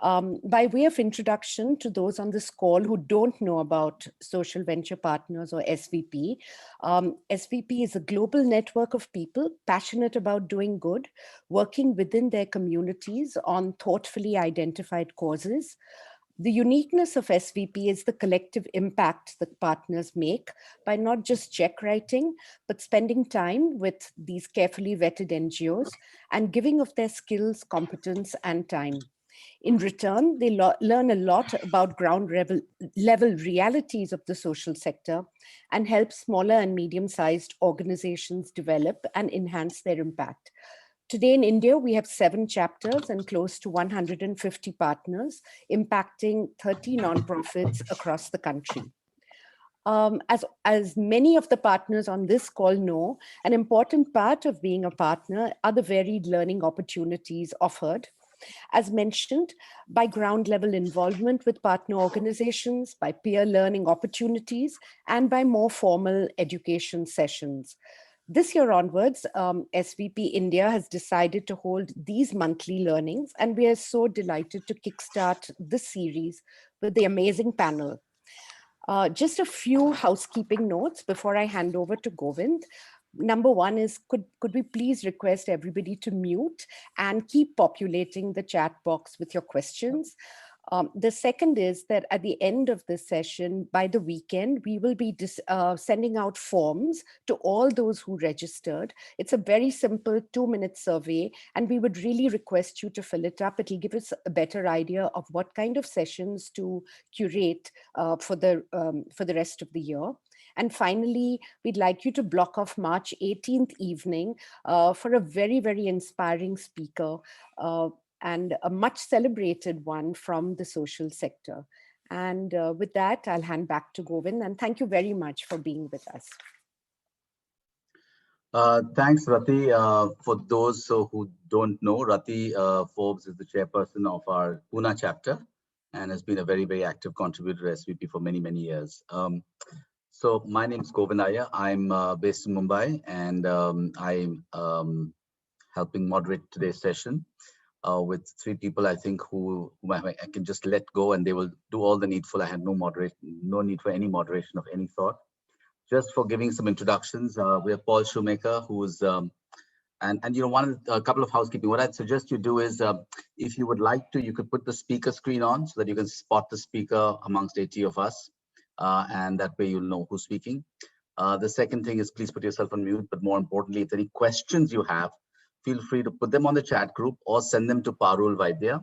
By way of introduction to those on this call who don't know about Social Venture Partners or SVP, SVP is a global network of people passionate about doing good, working within their communities on thoughtfully identified causes. The uniqueness of SVP is the collective impact that partners make by not just check writing, but spending time with these carefully vetted NGOs and giving of their skills, competence, and time. In return, they learn a lot about ground level realities of the social sector and help smaller and medium-sized organizations develop and enhance their impact. Today in India, we have 7 chapters and close to 150 partners, impacting 30 nonprofits across the country. As many of the partners on this call know, an important part of being a partner are the varied learning opportunities offered. As mentioned, by ground level involvement with partner organizations, by peer learning opportunities, and by more formal education sessions. This year onwards, SVP India has decided to hold these monthly learnings, and we are so delighted to kickstart this series with the amazing panel. Just a few housekeeping notes before I hand over to Govind. Number one is, could we please request everybody to mute and keep populating the chat box with your questions? The second is that at the end of this session, by the weekend, we will be sending out forms to all those who registered. It's a very simple 2-minute survey, and we would really request you to fill it up. It'll give us a better idea of what kind of sessions to curate for the rest of the year. And finally, we'd like you to block off March 18th evening for a very, very inspiring speaker and a much celebrated one from the social sector. And with that, I'll hand back to Govind, and thank you very much for being with us. Thanks, Rati. For those who don't know, Rati Forbes is the chairperson of our Pune chapter and has been a very, very active contributor to SVP for many, many years. So my name is Govind Iyer. I'm based in Mumbai, and I'm helping moderate today's session with 3 people, I think, who I can just let go and they will do all the needful. I had no need for any moderation of any sort. Just for giving some introductions, we have Paul Shoemaker, who is, and you know, a couple of housekeeping. What I'd suggest you do is, if you would like to, you could put the speaker screen on so that you can spot the speaker amongst 80 of us. And that way you'll know who's speaking. The second thing is, please put yourself on mute, but more importantly, if any questions you have, feel free to put them on the chat group or send them to Parul Vaidya.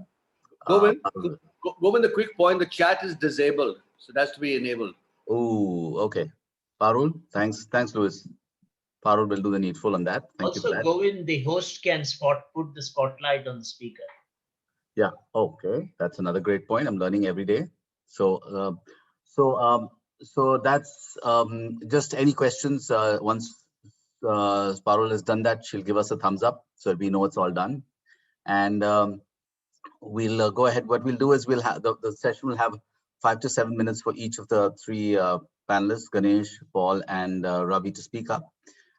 Govind, a quick point, the chat is disabled, so it has to be enabled. Oh, okay. Parul, thanks, Louis. Parul will do the needful on that. Thank you for that. Govind, the host can put the spotlight on the speaker. Yeah, okay, that's another great point. I'm learning every day. So that's just any questions. Once Parul has done that, she'll give us a thumbs up so we know it's all done. And we'll go ahead. What we'll do is we'll have the session will have 5 to 7 minutes for each of the 3 panelists, Ganesh, Paul, and Ravi, to speak up.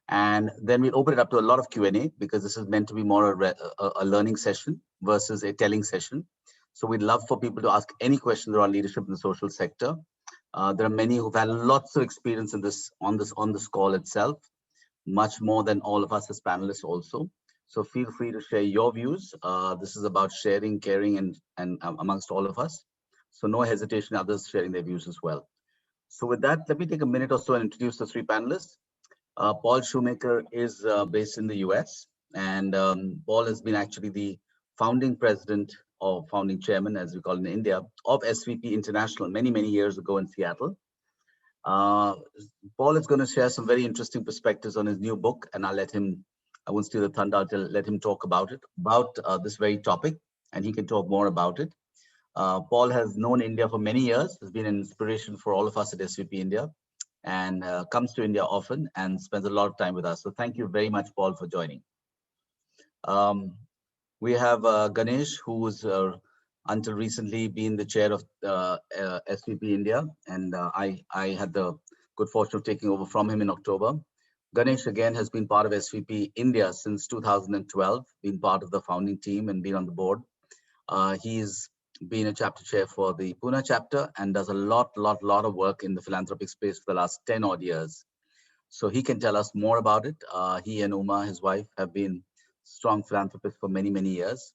And then we'll open it up to a lot of Q&A, because this is meant to be more a learning session versus a telling session. So we'd love for people to ask any questions around leadership in the social sector. There are many who've had lots of experience in this on this call itself, much more than all of us as panelists also. So feel free to share your views. This is about sharing, caring, and amongst all of us. So no hesitation, others sharing their views as well. So with that, let me take a minute or so and introduce the 3 panelists. Paul Shoemaker is based in the US, and Paul has been actually the founding president or founding chairman, as we call it in India, of SVP International many, many years ago in Seattle. Paul is going to share some very interesting perspectives on his new book, and I won't steal the thunder, I'll let him talk about this very topic, and he can talk more about it. Paul has known India for many years, has been an inspiration for all of us at SVP India, and comes to India often and spends a lot of time with us. So thank you very much, Paul, for joining. We have Ganesh, who was until recently been the chair of SVP India, and I had the good fortune of taking over from him in October. Ganesh again has been part of SVP India since 2012, been part of the founding team and been on the board. He's been a chapter chair for the Pune chapter and does a lot of work in the philanthropic space for the last 10 odd years. So he can tell us more about it. He and Uma, his wife, have been strong philanthropists for many years.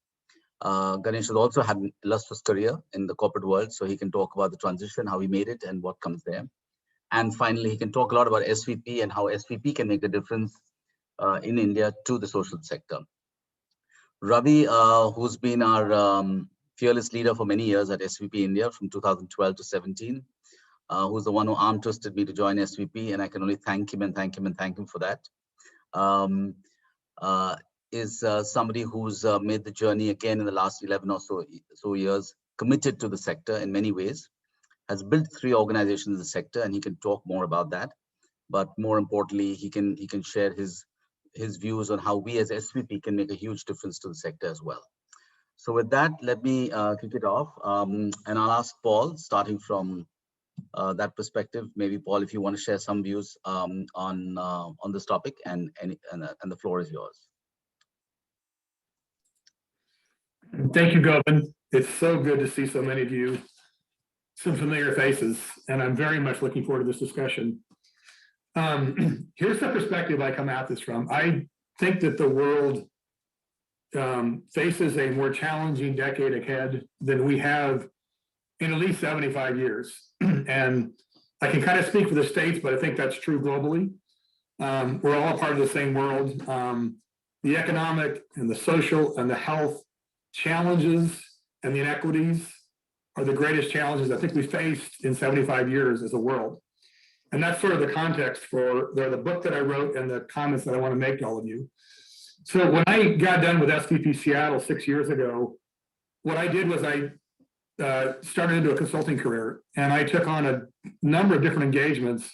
Ganesh has also had an illustrious career in the corporate world, so he can talk about the transition, how he made it and what comes there. And finally, he can talk a lot about SVP and how SVP can make a difference in India to the social sector. Ravi, who's been our fearless leader for many years at SVP India from 2012 to 17, who's the one who arm twisted me to join SVP, and I can only thank him for that. Is somebody who's made the journey again in the last 11 or so years, committed to the sector in many ways, has built 3 organizations in the sector, and he can talk more about that. But more importantly, he can share his views on how we as SVP can make a huge difference to the sector as well. So with that, let me kick it off, and I'll ask Paul, starting from that perspective. Maybe Paul, if you want to share some views on this topic, and the floor is yours. Thank you, Govind. It's so good to see so many of you, some familiar faces, and I'm very much looking forward to this discussion. Here's the perspective I come at this from. I think that the world faces a more challenging decade ahead than we have in at least 75 years. And I can kind of speak for the States, but I think that's true globally. We're all a part of the same world. The economic and the social and the health challenges and the inequities are the greatest challenges I think we faced in 75 years as a world. And that's sort of the context for the book that I wrote and the comments that I want to make to all of you. So when I got done with SVP Seattle 6 years ago, what I did was I started into a consulting career, and I took on a number of different engagements.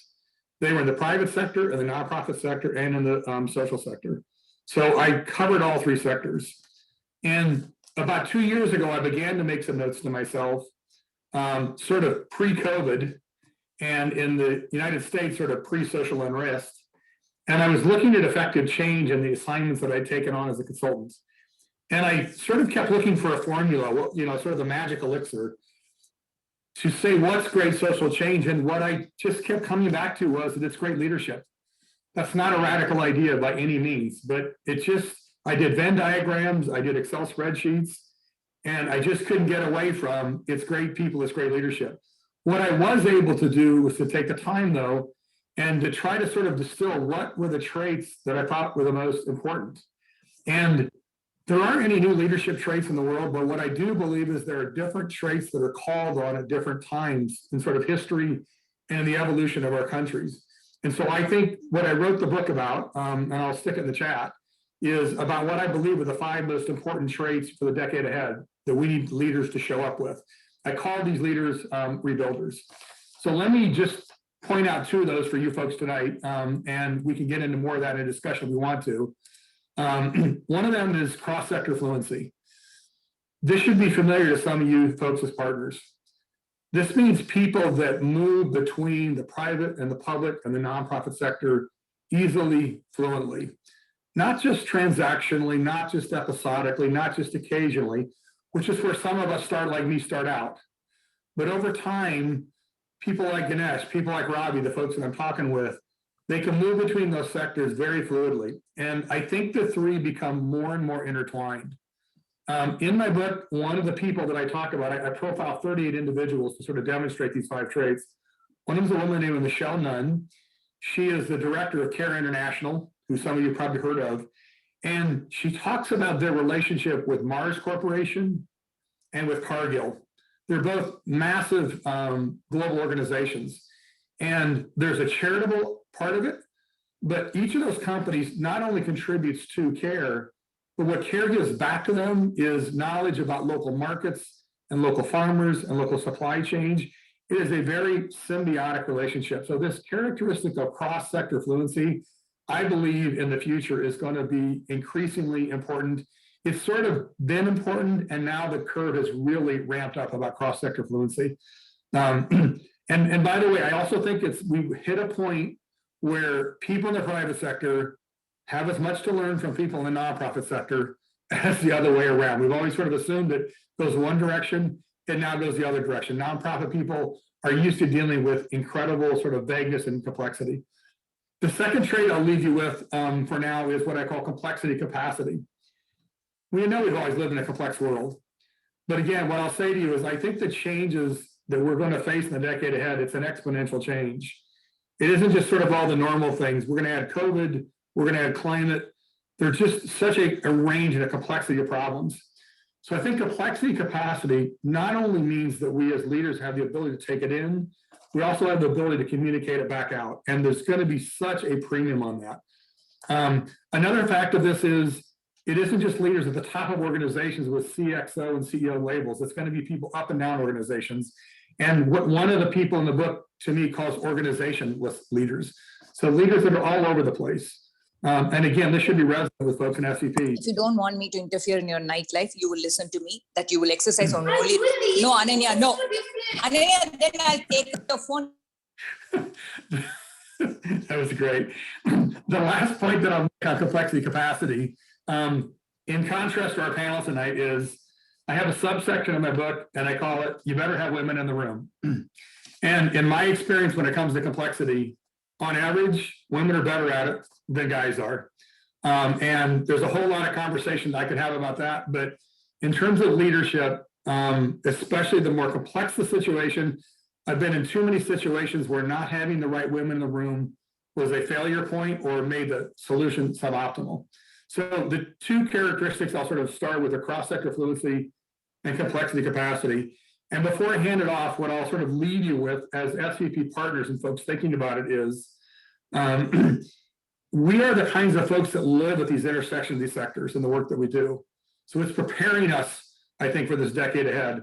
They were in the private sector, in the nonprofit sector, and in the social sector. So I covered all 3 sectors. And about 2 years ago, I began to make some notes to myself, sort of pre-COVID, and in the United States, sort of pre-social unrest. And I was looking at effective change in the assignments that I'd taken on as a consultant. And I sort of kept looking for a formula, sort of the magic elixir to say what's great social change. And what I just kept coming back to was that it's great leadership. That's not a radical idea by any means, but I did Venn diagrams, I did Excel spreadsheets, and I just couldn't get away from it's great people, it's great leadership. What I was able to do was to take the time, though, and to try to sort of distill what were the traits that I thought were the most important. And there aren't any new leadership traits in the world, but what I do believe is there are different traits that are called on at different times in sort of history and the evolution of our countries. And so I think what I wrote the book about, and I'll stick it in the chat, is about what I believe are the 5 most important traits for the decade ahead that we need leaders to show up with. I call these leaders rebuilders. So let me just point out 2 of those for you folks tonight, and we can get into more of that in a discussion if we want to. One of them is cross-sector fluency. This should be familiar to some of you folks as partners. This means people that move between the private and the public and the nonprofit sector easily, fluently. Not just transactionally, not just episodically, not just occasionally, which is where some of us start out. But over time, people like Ganesh, people like Ravi, the folks that I'm talking with, they can move between those sectors very fluidly. And I think the 3 become more and more intertwined. In my book, one of the people that I talk about, I profile 38 individuals to sort of demonstrate these 5 traits. One of them is a woman named Michelle Nunn. She is the director of CARE International, who some of you probably heard of. And she talks about their relationship with Mars Corporation and with Cargill. They're both massive global organizations. And there's a charitable part of it, but each of those companies not only contributes to CARE, but what CARE gives back to them is knowledge about local markets and local farmers and local supply chain. It is a very symbiotic relationship. So this characteristic of cross-sector fluency, I believe in the future is going to be increasingly important. It's sort of been important, and now the curve has really ramped up about cross-sector fluency. And by the way, I also think we've hit a point where people in the private sector have as much to learn from people in the nonprofit sector as the other way around. We've always sort of assumed it goes one direction, it now goes the other direction. Nonprofit people are used to dealing with incredible sort of vagueness and complexity. The second trait I'll leave you with for now is what I call complexity capacity. We know we've always lived in a complex world. But again, what I'll say to you is I think the changes that we're going to face in the decade ahead, it's an exponential change. It isn't just sort of all the normal things. We're going to add COVID, we're going to add climate. There's just such a range and a complexity of problems. So I think complexity capacity not only means that we as leaders have the ability to take it in, we also have the ability to communicate it back out. And there's going to be such a premium on that. Another fact of this is it isn't just leaders at the top of organizations with CXO and CEO labels. It's going to be people up and down organizations. And what one of the people in the book to me calls organizationless leaders. So leaders that are all over the place. And again, this should be resonant with folks in SVP. If you don't want me to interfere in your nightlife, you will listen to me, that you will exercise on only. No, Ananya, no. Ananya, then I'll take the phone. That was great. The last point that I'll make on complexity capacity, in contrast to our panel tonight, is I have a subsection in my book and I call it, you better have women in the room. And in my experience, when it comes to complexity, on average, women are better at it than guys are. And there's a whole lot of conversation I could have about that. But in terms of leadership, especially the more complex the situation, I've been in too many situations where not having the right women in the room was a failure point or made the solution suboptimal. So the two characteristics I'll sort of start with are cross-sector fluency and complexity capacity. And before I hand it off, what I'll sort of leave you with as SVP partners and folks thinking about it is, we are the kinds of folks that live at these intersections of these sectors in the work that we do. So it's preparing us, I think, for this decade ahead.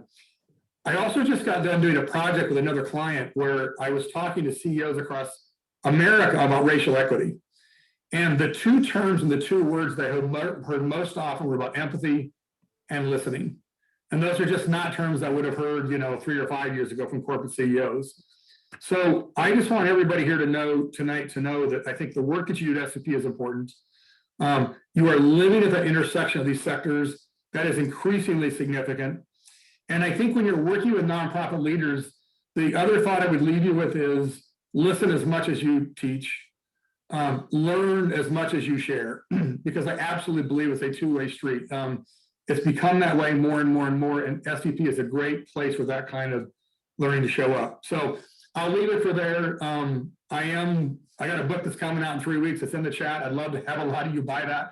I also just got done doing a project with another client where I was talking to CEOs across America about racial equity. And the two terms and the two words that I heard most often were about empathy and listening. And those are just not terms I would have heard, 3 or 5 years ago from corporate CEOs. So I just want everybody here to know tonight that I think the work that you do at SVP is important. You are living at the intersection of these sectors. That is increasingly significant. And I think when you're working with nonprofit leaders, the other thought I would leave you with is listen as much as you teach, learn as much as you share, because I absolutely believe it's a two-way street. It's become that way more and more and more, and SVP is a great place for that kind of learning to show up. So I'll leave it for there. I got a book that's coming out in 3 weeks. It's in the chat. I'd love to have a lot of you buy that.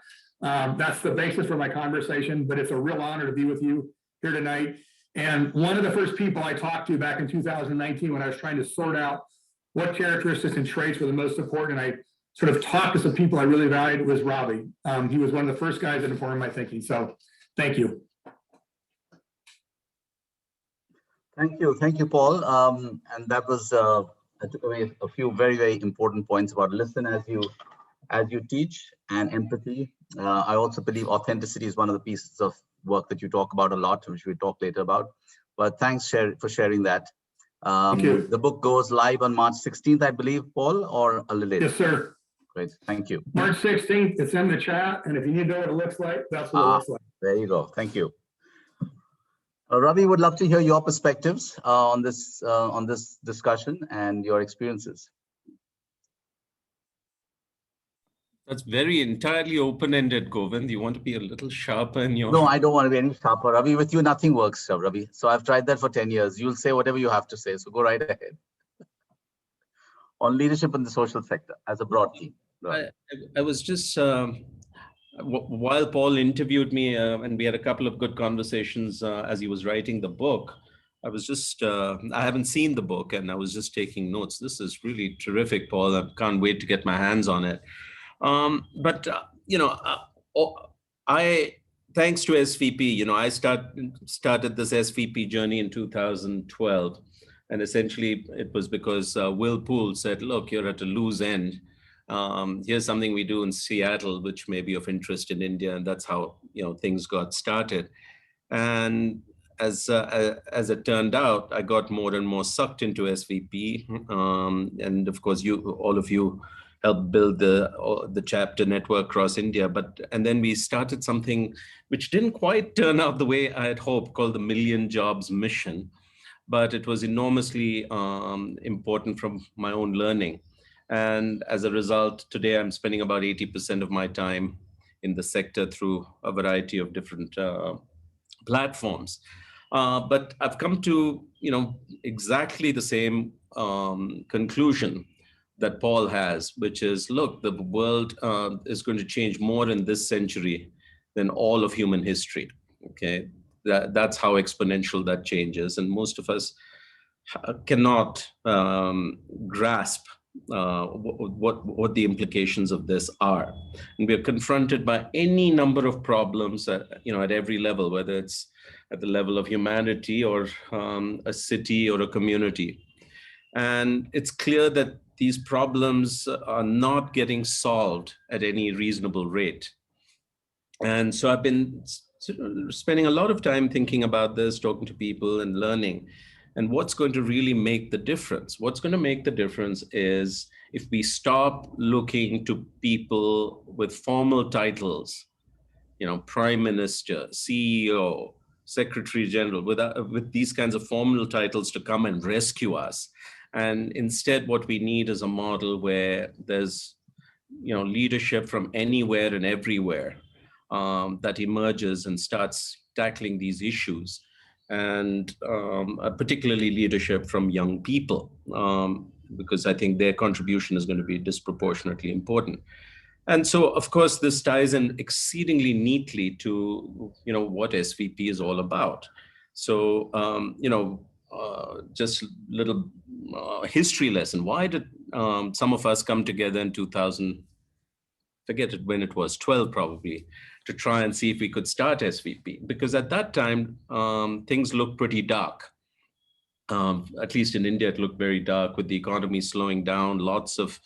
That's the basis for my conversation, but it's a real honor to be with you here tonight. And one of the first people I talked to back in 2019 when I was trying to sort out what characteristics and traits were the most important, and I sort of talked to some people I really valued, was Ravi. He was one of the first guys that informed my thinking. So thank you. Thank you, Paul. And that was I took away a few very, very important points about listen as you teach and empathy. I also believe authenticity is one of the pieces of work that you talk about a lot, which we'll talk later about. But thanks for sharing that. Thank you. The book goes live on March 16th, I believe, Paul, or a little later? Yes, sir. Great, thank you. March 16th, it's in the chat, and if you need to know what it looks like, that's what it looks like. There you go. Thank you. Ravi, would love to hear your perspectives on this discussion and your experiences. That's very entirely open-ended, Govind. You want to be a little sharper in your... No, I don't want to be any sharper. Ravi, with you, nothing works, Ravi. So I've tried that for 10 years. You'll say whatever you have to say. So go right ahead. On leadership in the social sector as a broad theme. I was just, while Paul interviewed me and we had a couple of good conversations as he was writing the book, I was just, I haven't seen the book and I was just taking notes. This is really terrific, Paul. I can't wait to get my hands on it. Thanks to SVP, I started this SVP journey in 2012. And essentially it was because Will Poole said, look, you're at a loose end. Here's something we do in Seattle, which may be of interest in India. And that's how, things got started. And as it turned out, I got more and more sucked into SVP. And of course, all of you help build the chapter network across India. And then we started something which didn't quite turn out the way I had hoped, called the Million Jobs Mission. But it was enormously important from my own learning. And as a result, today I'm spending about 80% of my time in the sector through a variety of different platforms. But I've come to, exactly the same conclusion that Paul has, which is, look, the world is going to change more in this century than all of human history. Okay, that's how exponential that change is, and most of us cannot grasp what the implications of this are. And we are confronted by any number of problems at every level, whether it's at the level of humanity or a city or a community. And it's clear that these problems are not getting solved at any reasonable rate. And so I've been spending a lot of time thinking about this, talking to people and learning. And what's going to really make the difference? What's going to make the difference is if we stop looking to people with formal titles, Prime Minister, CEO, Secretary General, with these kinds of formal titles to come and rescue us. And instead, what we need is a model where there's, leadership from anywhere and everywhere that emerges and starts tackling these issues. And particularly leadership from young people, because I think their contribution is going to be disproportionately important. And so, of course, this ties in exceedingly neatly to, what SVP is all about. So, just a little history lesson. Why did some of us come together in 2000, forget it when it was, 12 probably, to try and see if we could start SVP? Because at that time, things looked pretty dark. At least in India, it looked very dark with the economy slowing down, lots of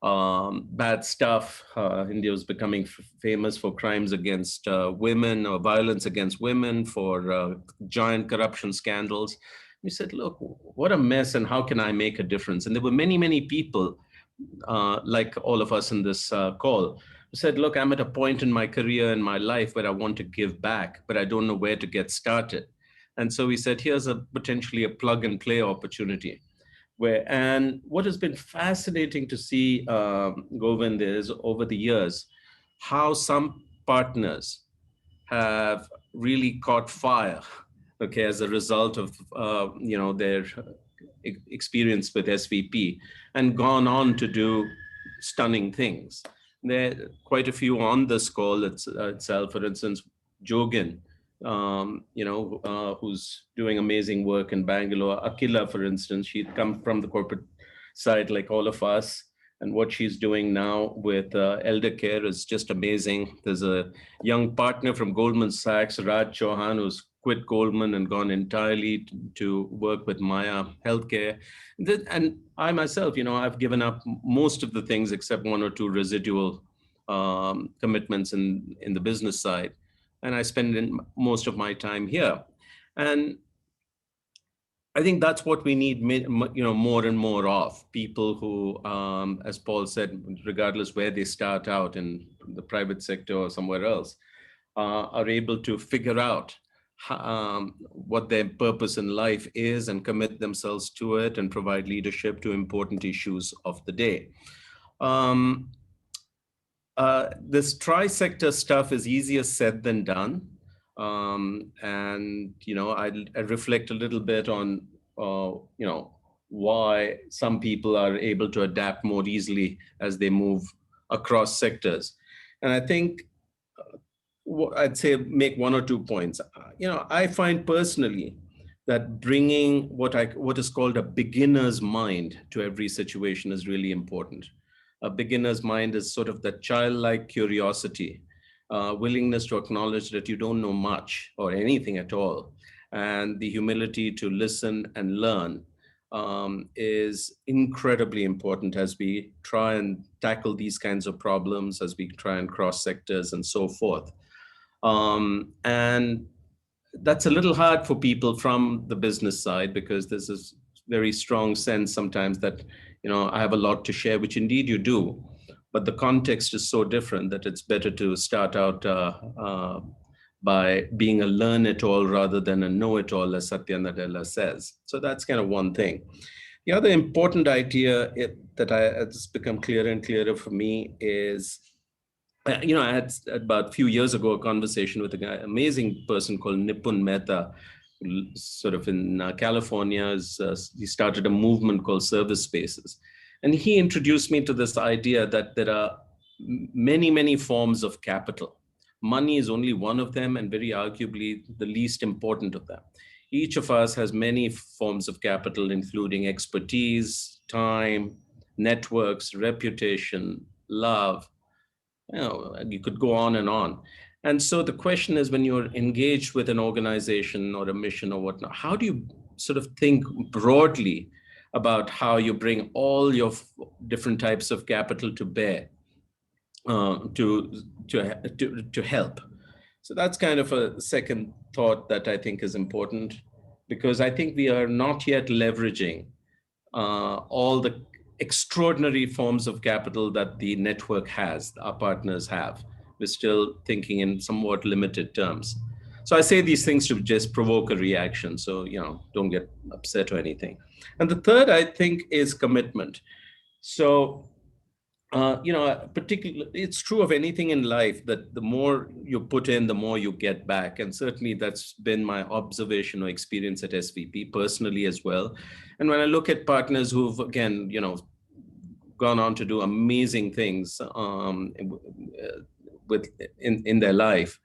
bad stuff. India was becoming famous for crimes against women or violence against women, for giant corruption scandals. We said, look, what a mess, and how can I make a difference? And there were many, many people like all of us in this call who said, look, I'm at a point in my career, in my life, where I want to give back, but I don't know where to get started. And so we said, here's potentially a plug and play opportunity. And what has been fascinating to see, Govind, is over the years, how some partners have really caught fire, as a result of their experience with SVP, and gone on to do stunning things. There are quite a few on this call itself. For instance, Jogan, who's doing amazing work in Bangalore. Akila, for instance, she'd come from the corporate side like all of us. And what she's doing now with elder care is just amazing. There's a young partner from Goldman Sachs, Raj Chauhan, who's quit Goldman and gone entirely to work with Maya Healthcare. And I myself, I've given up most of the things except one or two residual commitments in the business side. And I spend most of my time here. And I think that's what we need, more and more of. People who, as Paul said, regardless where they start out in the private sector or somewhere else, are able to figure out what their purpose in life is and commit themselves to it and provide leadership to important issues of the day. This tri-sector stuff is easier said than done. And, I reflect a little bit on, why some people are able to adapt more easily as they move across sectors. And I think I'd say make one or 2 points. I find personally that bringing what is called a beginner's mind to every situation is really important. A beginner's mind is sort of that childlike curiosity, willingness to acknowledge that you don't know much or anything at all, and the humility to listen and learn is incredibly important as we try and tackle these kinds of problems, as we try and cross sectors and so forth. And that's a little hard for people from the business side, because there's this very strong sense sometimes that, I have a lot to share, which indeed you do. but the context is so different that it's better to start out by being a learn-it-all rather than a know-it-all, as Satya Nadella says. So that's kind of one thing. The other important idea that has become clearer and clearer for me is, I had about a few years ago a conversation with an amazing person called Nipun Mehta, sort of in California. He started a movement called Service Spaces. And he introduced me to this idea that there are many, many forms of capital. Money is only one of them, and very arguably the least important of them. Each of us has many forms of capital, including expertise, time, networks, reputation, love. You could go on and on. And so the question is, when you're engaged with an organization or a mission or whatnot, how do you sort of think broadly about how you bring all your different types of capital to bear to help? So that's kind of a second thought that I think is important, because I think we are not yet leveraging all the extraordinary forms of capital that the network has, our partners have. We're still thinking in somewhat limited terms. So I say these things to just provoke a reaction. So, don't get upset or anything. And the third, I think, is commitment. So, particularly, it's true of anything in life that the more you put in, the more you get back. And certainly that's been my observation or experience at SVP personally as well. And when I look at partners who've, again, gone on to do amazing things in their life,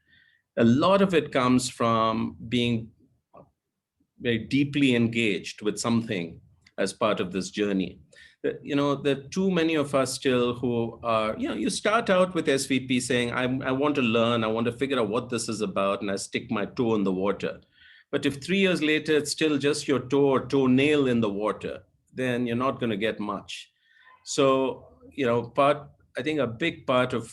a lot of it comes from being very deeply engaged with something as part of this journey. There are too many of us still who are, you start out with SVP saying, I want to learn, I want to figure out what this is about, and I stick my toe in the water. But if 3 years later, it's still just your toe or toenail in the water, then you're not going to get much. So, I think a big part of,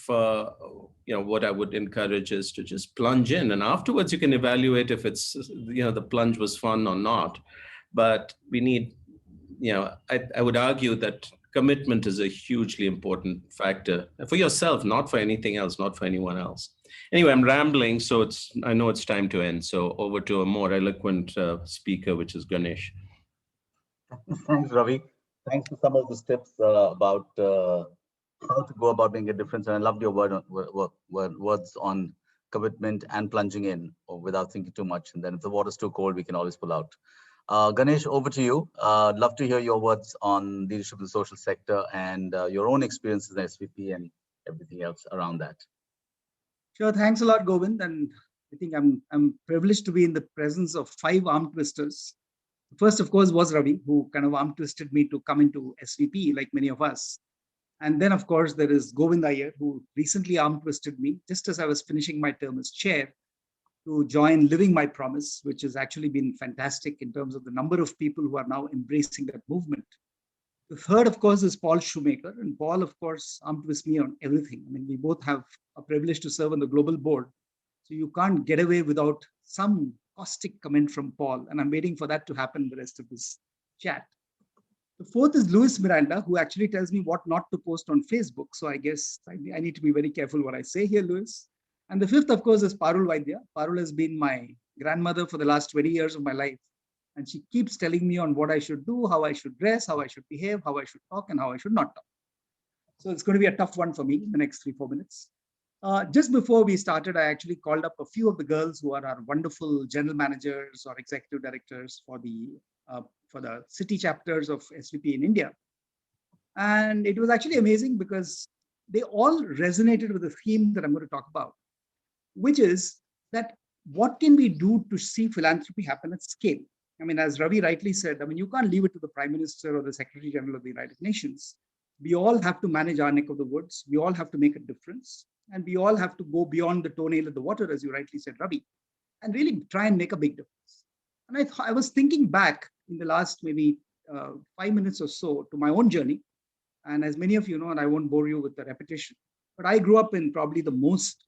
what I would encourage is to just plunge in, and afterwards you can evaluate if it's, the plunge was fun or not. But we need, I would argue that commitment is a hugely important factor for yourself, not for anything else, not for anyone else. Anyway, I'm rambling, so I know it's time to end. So over to a more eloquent speaker, which is Ganesh. Thanks, Ravi. Thanks for some of the tips about how to go about making a difference. And I loved your words on commitment and plunging in without thinking too much. And then if the water's too cold, we can always pull out. Ganesh, over to you. Love to hear your words on leadership in the social sector and your own experiences in SVP and everything else around that. Sure. Thanks a lot, Govind. And I think I'm privileged to be in the presence of 5 arm twisters. The first, of course, was Ravi, who kind of arm twisted me to come into SVP, like many of us. And then, of course, there is Govind Iyer, who recently arm twisted me just as I was finishing my term as chair to join Living My Promise, which has actually been fantastic in terms of the number of people who are now embracing that movement. The third, of course, is Paul Shoemaker. And Paul, of course, arm twists me on everything. I mean, we both have a privilege to serve on the global board. So you can't get away without some caustic comment from Paul. And I'm waiting for that to happen in the rest of this chat. The fourth is Luis Miranda, who actually tells me what not to post on Facebook. So I guess I need to be very careful what I say here, Luis. And the fifth, of course, is Parul Vaidya. Parul has been my grandmother for the last 20 years of my life. And she keeps telling me on what I should do, how I should dress, how I should behave, how I should talk, and how I should not talk. So it's going to be a tough one for me in the next 3-4 minutes. Just before we started, I actually called up a few of the girls who are our wonderful general managers or executive directors for the city chapters of SVP in India. And it was actually amazing because they all resonated with the theme that I'm going to talk about, which is that what can we do to see philanthropy happen at scale? I mean, as Ravi rightly said, I mean, you can't leave it to the Prime Minister or the Secretary General of the United Nations. We all have to manage our neck of the woods. We all have to make a difference. And we all have to go beyond the toenail of the water, as you rightly said, Ravi, and really try and make a big difference. And I was thinking back in the last maybe 5 minutes or so to my own journey. And as many of you know, and I won't bore you with the repetition, but I grew up in probably the most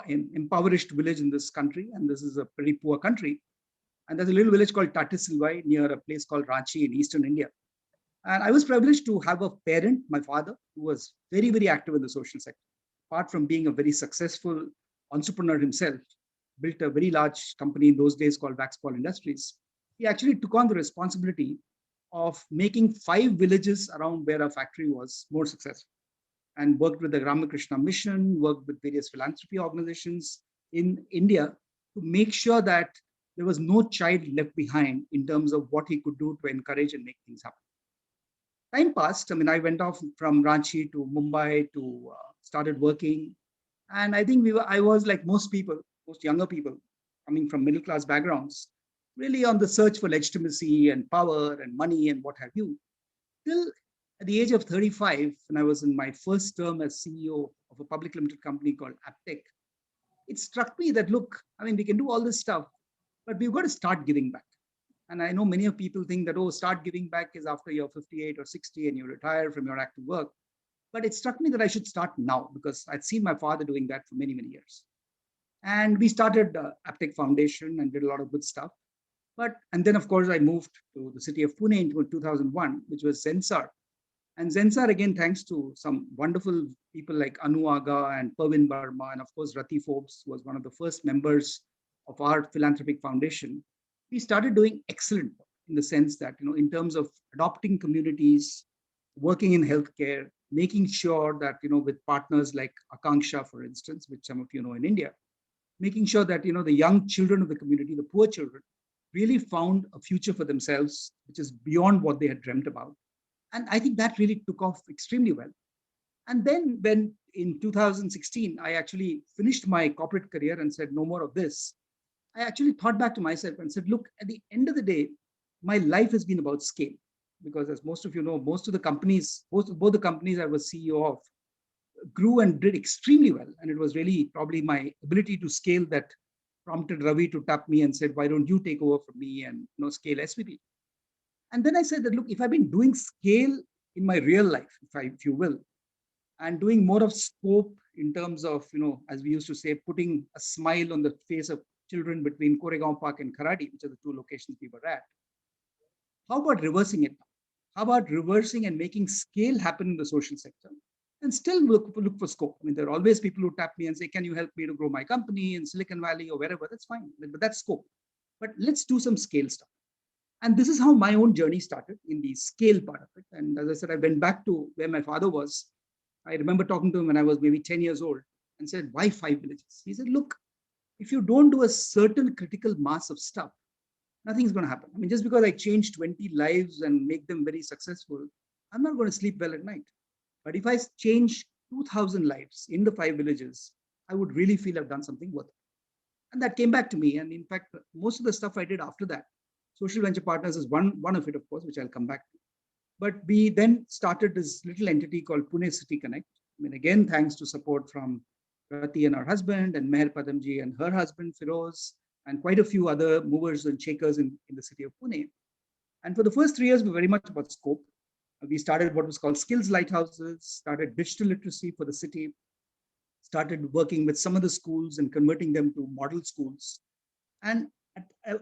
impoverished village in this country. And this is a pretty poor country. And there's a little village called Tatisilvai near a place called Ranchi in eastern India. And I was privileged to have a parent, my father, who was very, very active in the social sector. Apart from being a very successful entrepreneur himself, built a very large company in those days called Waxpol Industries. He actually took on the responsibility of making 5 villages around where our factory was more successful, and worked with the Ramakrishna Mission, worked with various philanthropy organizations in India to make sure that there was no child left behind in terms of what he could do to encourage and make things happen. Time passed. I mean, I went off from Ranchi to Mumbai to started working. And I think I was like most people, most younger people coming from middle class backgrounds, really on the search for legitimacy and power and money and what have you. Till at the age of 35, when I was in my first term as CEO of a public limited company called Aptech, it struck me that, look, I mean, we can do all this stuff, but we've got to start giving back. And I know many of people think that, oh, start giving back is after you're 58 or 60 and you retire from your active work. But it struck me that I should start now because I'd seen my father doing that for many, many years. And we started Aptech Foundation and did a lot of good stuff. And then, of course, I moved to the city of Pune in 2001, which was Zensar. And Zensar, again, thanks to some wonderful people like Anu Aga and Pervin Burma, and of course, Rati Forbes was one of the first members of our philanthropic foundation. We started doing excellent work in the sense that, in terms of adopting communities, working in healthcare, making sure that, with partners like Akanksha, for instance, which some of you know in India, making sure that, the young children of the community, the poor children, really found a future for themselves, which is beyond what they had dreamt about. And I think that really took off extremely well. And then when in 2016, I actually finished my corporate career and said, no more of this, I actually thought back to myself and said, look, at the end of the day, my life has been about scale. Because as most of you know, most of the companies, both the companies I was CEO of, grew and did extremely well. And it was really probably my ability to scale that prompted Ravi to tap me and said, why don't you take over from me and scale SVP? And then I said that, look, if I've been doing scale in my real life, if you will, and doing more of scope in terms of, as we used to say, putting a smile on the face of children between Koregaon Park and Kharadi, which are the 2 locations we were at, how about reversing it? How about reversing and making scale happen in the social sector and still look for scope? I mean, there are always people who tap me and say, can you help me to grow my company in Silicon Valley or wherever? That's fine, but that's scope. But let's do some scale stuff. And this is how my own journey started in the scale part of it. And as I said, I went back to where my father was. I remember talking to him when I was maybe 10 years old and said, why 5 villages? He said, look, if you don't do a certain critical mass of stuff, nothing's going to happen. I mean, just because I change 20 lives and make them very successful, I'm not going to sleep well at night. But if I change 2,000 lives in the 5 villages, I would really feel I've done something worth it. And that came back to me. And in fact, most of the stuff I did after that, Social Venture Partners is one of it, of course, which I'll come back to. But we then started this little entity called Pune City Connect. I mean, again, thanks to support from Rati and her husband, and Meher Padamji and her husband, Firoz, and quite a few other movers and shakers in the city of Pune. And for the first 3 years, we were very much about scope. We started what was called skills lighthouses, started digital literacy for the city, started working with some of the schools and converting them to model schools. And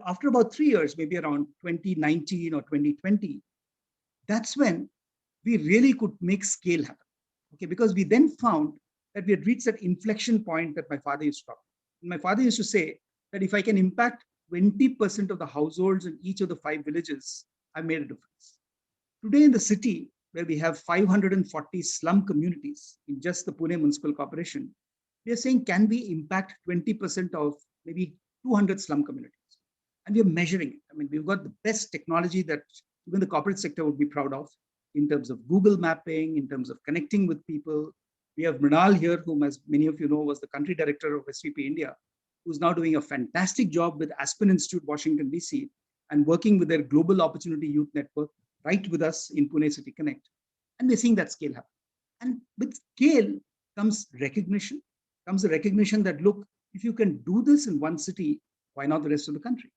after about 3 years, maybe around 2019 or 2020, that's when we really could make scale happen. Okay, because we then found that we had reached that inflection point that my father used to talk. My father used to say that if I can impact 20% of the households in each of the 5 villages, I've made a difference. Today in the city, where we have 540 slum communities in just the Pune Municipal Corporation, we are saying, can we impact 20% of maybe 200 slum communities? And we are measuring it. I mean, we've got the best technology that even the corporate sector would be proud of in terms of Google mapping, in terms of connecting with people. We have Mrinal here, whom, as many of you know, was the country director of SVP India, who's now doing a fantastic job with Aspen Institute, Washington, DC, and working with their Global Opportunity Youth Network right with us in Pune City Connect. And we're seeing that scale happen. And with scale comes recognition, comes the recognition that, look, if you can do this in one city, why not the rest of the country?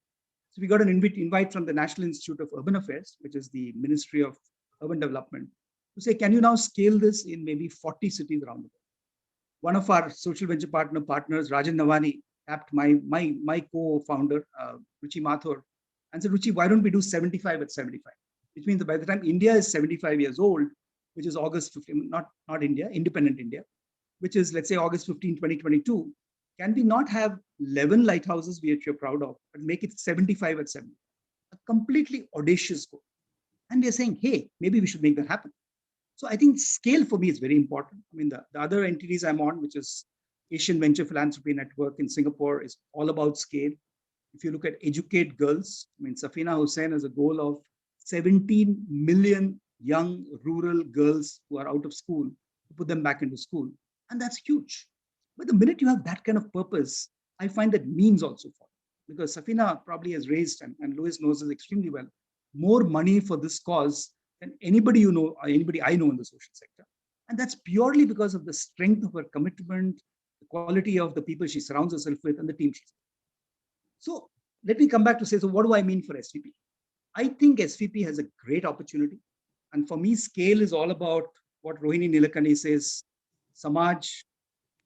So we got an invite from the National Institute of Urban Affairs, which is the Ministry of Urban Development, to say, can you now scale this in maybe 40 cities around the world? One of our social venture partners, Rajan Navani, tapped my co-founder, Ruchi Mathur, and said, Ruchi, why don't we do 75 at 75? which means that by the time India is 75 years old, which is August 15, not India, independent India, which is, let's say, August 15, 2022, can we not have 11 lighthouses which you're proud of, but make it 75 at 70? A completely audacious goal. And we're saying, hey, maybe we should make that happen. So I think scale for me is very important. I mean, the other entities I'm on, which is Asian Venture Philanthropy Network in Singapore, is all about scale. If you look at educate girls, I mean, Safina Hussain has a goal of 17 million young rural girls who are out of school, to put them back into school. And that's huge. But the minute you have that kind of purpose, I find that means also fall. Because Safina probably has raised, and Louis knows this extremely well, more money for this cause than anybody you know, or anybody I know in the social sector. And that's purely because of the strength of her commitment, the quality of the people she surrounds herself with, and the team she's with. So let me come back to say, so what do I mean for SVP? I think SVP has a great opportunity. And for me, scale is all about what Rohini Nilekani says, Samaj,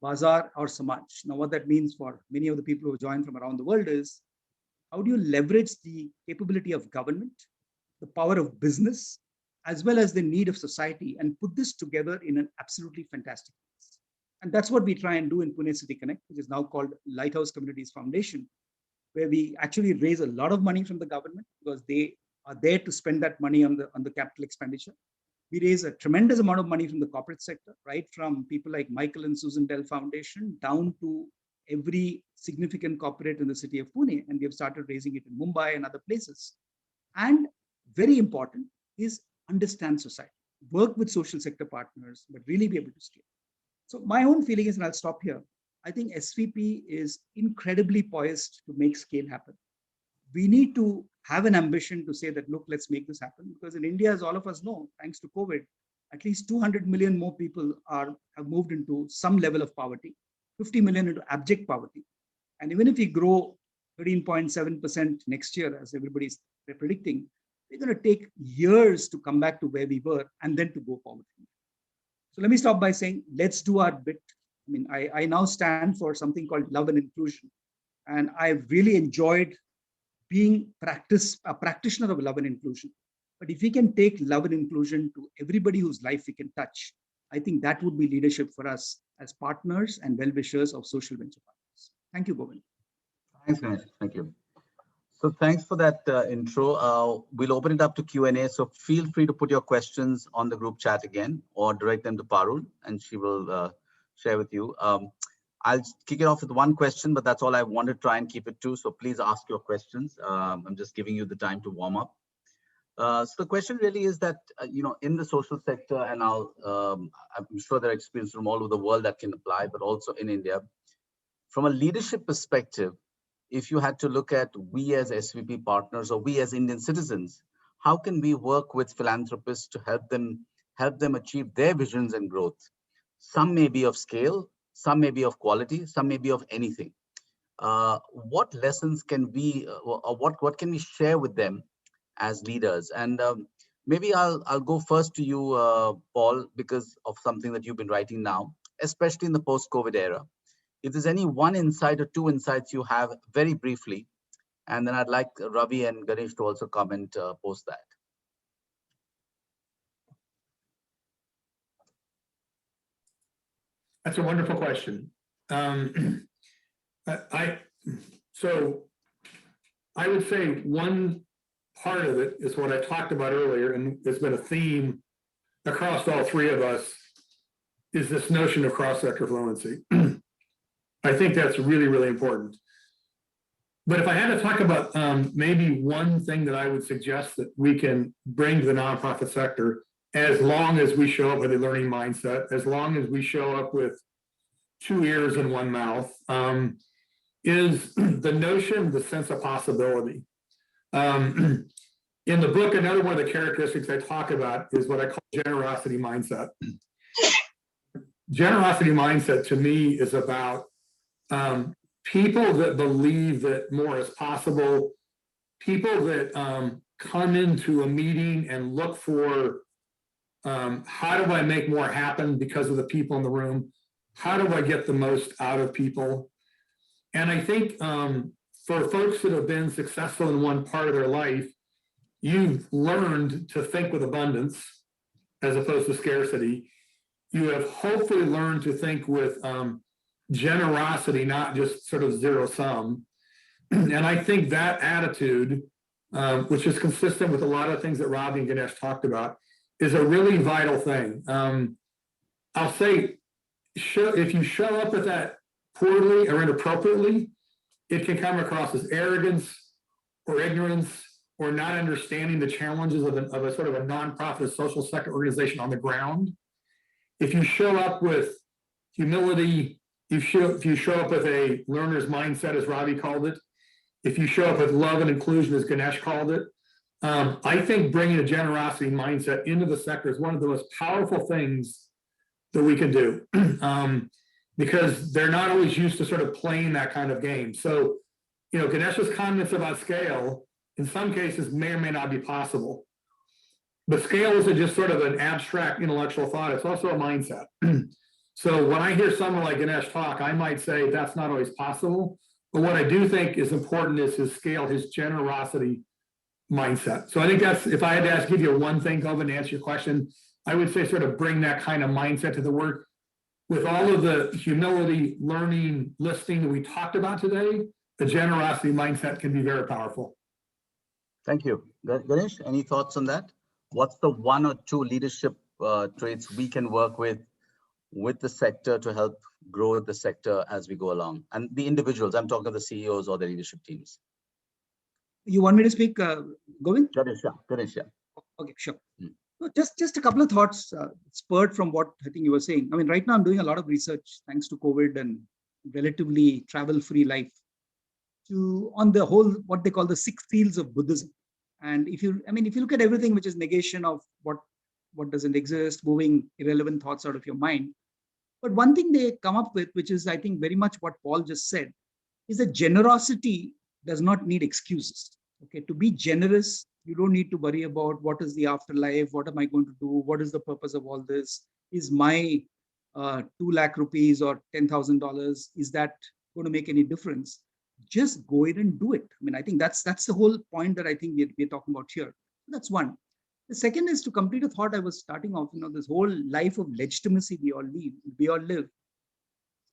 Bazaar, or Samaj. Now, what that means for many of the people who join from around the world is, how do you leverage the capability of government, the power of business, as well as the need of society, and put this together in an absolutely fantastic way. And that's what we try and do in Pune City Connect, which is now called Lighthouse Communities Foundation, where we actually raise a lot of money from the government because they are there to spend that money on the capital expenditure. We raise a tremendous amount of money from the corporate sector, right from people like Michael and Susan Dell Foundation down to every significant corporate in the city of Pune. And we have started raising it in Mumbai and other places. And very important is understand society, work with social sector partners, but really be able to scale. So my own feeling is, and I'll stop here, I think SVP is incredibly poised to make scale happen. We need to have an ambition to say that, look, let's make this happen. Because in India, as all of us know, thanks to COVID, at least 200 million more people have moved into some level of poverty, 50 million into abject poverty. And even if we grow 13.7% next year, as everybody's predicting, we're going to take years to come back to where we were and then to go forward. So let me stop by saying, let's do our bit. I mean, I now stand for something called love and inclusion. And I've really enjoyed being a practitioner of love and inclusion. But if we can take love and inclusion to everybody whose life we can touch, I think that would be leadership for us as partners and well-wishers of social venture partners. Thank you, Govind. Thanks, Ganesh. Thank you. So thanks for that intro. We'll open it up to Q&A. So feel free to put your questions on the group chat again or direct them to Parul and she will share with you. I'll kick it off with one question, but that's all I want to try and keep it to. So please ask your questions. I'm just giving you the time to warm up. So the question really is that, in the social sector, and I'm sure there are experiences from all over the world that can apply, but also in India, from a leadership perspective, if you had to look at we as SVP partners or we as Indian citizens, how can we work with philanthropists to help them achieve their visions and growth? Some may be of scale, some may be of quality, some may be of anything. What lessons can we, or what can we share with them as leaders? And maybe I'll go first to you, Paul, because of something that you've been writing now, especially in the post-COVID era. If there's any one insight or two insights you have, very briefly, and then I'd like Ravi and Ganesh to also comment post that. That's a wonderful question. So I would say one part of it is what I talked about earlier, and it's been a theme across all three of us, is this notion of cross-sector fluency. I think that's really, really important. But if I had to talk about maybe one thing that I would suggest that we can bring to the nonprofit sector, as long as we show up with a learning mindset, as long as we show up with 2 ears and 1 mouth, is the notion, the sense of possibility. In the book, another one of the characteristics I talk about is what I call generosity mindset. Generosity mindset to me is about people that believe that more is possible, people that come into a meeting and look for how do I make more happen because of the people in the room? How do I get the most out of people? And I think for folks that have been successful in one part of their life, you've learned to think with abundance as opposed to scarcity. You have hopefully learned to think with generosity, not just sort of zero sum. And I think that attitude, which is consistent with a lot of things that Ravi and Ganesh talked about, is a really vital thing. I'll say, if you show up with that poorly or inappropriately, it can come across as arrogance or ignorance or not understanding the challenges of a sort of a nonprofit social sector organization on the ground. If you show up with humility, if you show up with a learner's mindset, as Ravi called it, if you show up with love and inclusion, as Ganesh called it, I think bringing a generosity mindset into the sector is one of the most powerful things that we can do, because they're not always used to sort of playing that kind of game. So, Ganesh's comments about scale, in some cases, may or may not be possible. But scale isn't just sort of an abstract intellectual thought, it's also a mindset. So when I hear someone like Ganesh talk, I might say that's not always possible. But what I do think is important is his scale, his generosity mindset. So I think that's, if I had to give you one thing, Govind, to answer your question, I would say sort of bring that kind of mindset to the work. With all of the humility, learning, listening that we talked about today, the generosity mindset can be very powerful. Thank you. Ganesh, any thoughts on that? What's the one or two leadership traits we can work with the sector to help grow the sector as we go along? And the individuals, I'm talking of the CEOs or the leadership teams. You want me to speak, Govind? Ganesh, yeah. Okay, sure. So just a couple of thoughts spurred from what I think you were saying. I mean, right now I'm doing a lot of research thanks to COVID and relatively travel-free life on the whole, what they call the 6 seals of Buddhism. And if you look at everything which is negation of what doesn't exist, moving irrelevant thoughts out of your mind. But one thing they come up with, which is I think very much what Paul just said, is that generosity does not need excuses. Okay, to be generous, you don't need to worry about what is the afterlife, what am I going to do, what is the purpose of all this, is my 2 lakh rupees or $10,000, is that going to make any difference? Just go in and do it. I mean, I think that's the whole point that I think we're talking about here. That's one. The second is to complete a thought I was starting off, this whole life of legitimacy we all live.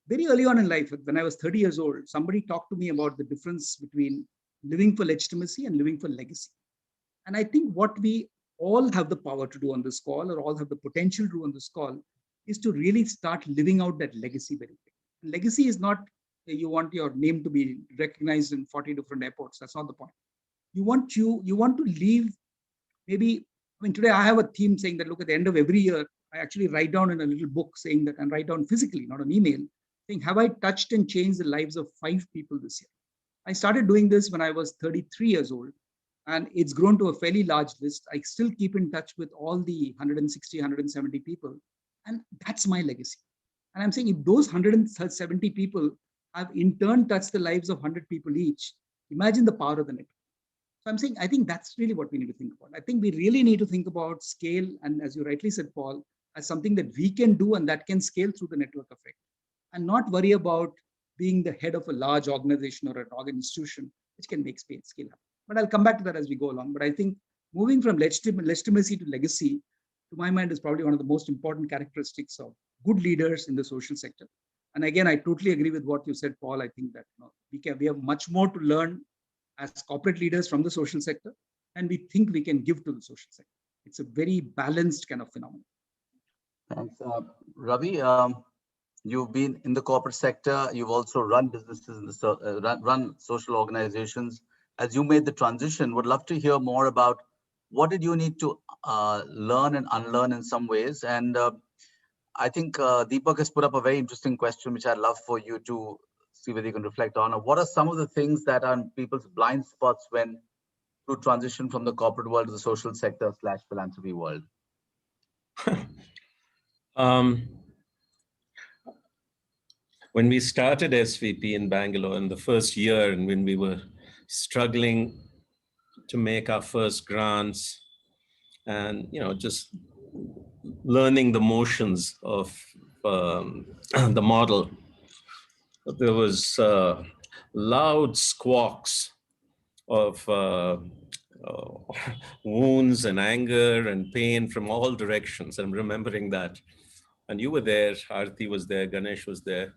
Very early on in life, when I was 30 years old, somebody talked to me about the difference between living for legitimacy and living for legacy. And I think what we all have the power to do on this call, or all have the potential to do on this call, is to really start living out that legacy very quickly. Legacy is not you want your name to be recognized in 40 different airports. That's not the point. You want to leave. Maybe, today I have a theme saying that, look, at the end of every year, I actually write down in a little book saying that, and write down physically, not an email, saying, have I touched and changed the lives of 5 people this year? I started doing this when I was 33 years old, and it's grown to a fairly large list. I still keep in touch with all the 160, 170 people, and that's my legacy. And I'm saying, if those 170 people have in turn touched the lives of 100 people each, imagine the power of the network. So I'm saying, I think that's really what we need to think about. I think we really need to think about scale, and as you rightly said, Paul, as something that we can do and that can scale through the network effect, and not worry about being the head of a large organization or an institution, which can make scale up. But I'll come back to that as we go along. But I think moving from legitimacy to legacy, to my mind, is probably one of the most important characteristics of good leaders in the social sector. And again, I totally agree with what you said, Paul. I think that we have much more to learn as corporate leaders from the social sector, and we think we can give to the social sector. It's a very balanced kind of phenomenon. Thanks. Ravi, you've been in the corporate sector. You've also run businesses in the run social organizations. As you made the transition, would love to hear more about what did you need to learn and unlearn in some ways. And I think Deepak has put up a very interesting question, which I'd love for you to see whether you can reflect on. What are some of the things that are people's blind spots when to transition from the corporate world to the social sector / philanthropy world? When we started SVP in Bangalore in the first year, and when we were struggling to make our first grants, and just learning the motions of the model, there was loud squawks of wounds and anger and pain from all directions. I'm remembering that. And you were there, Aarti was there, Ganesh was there.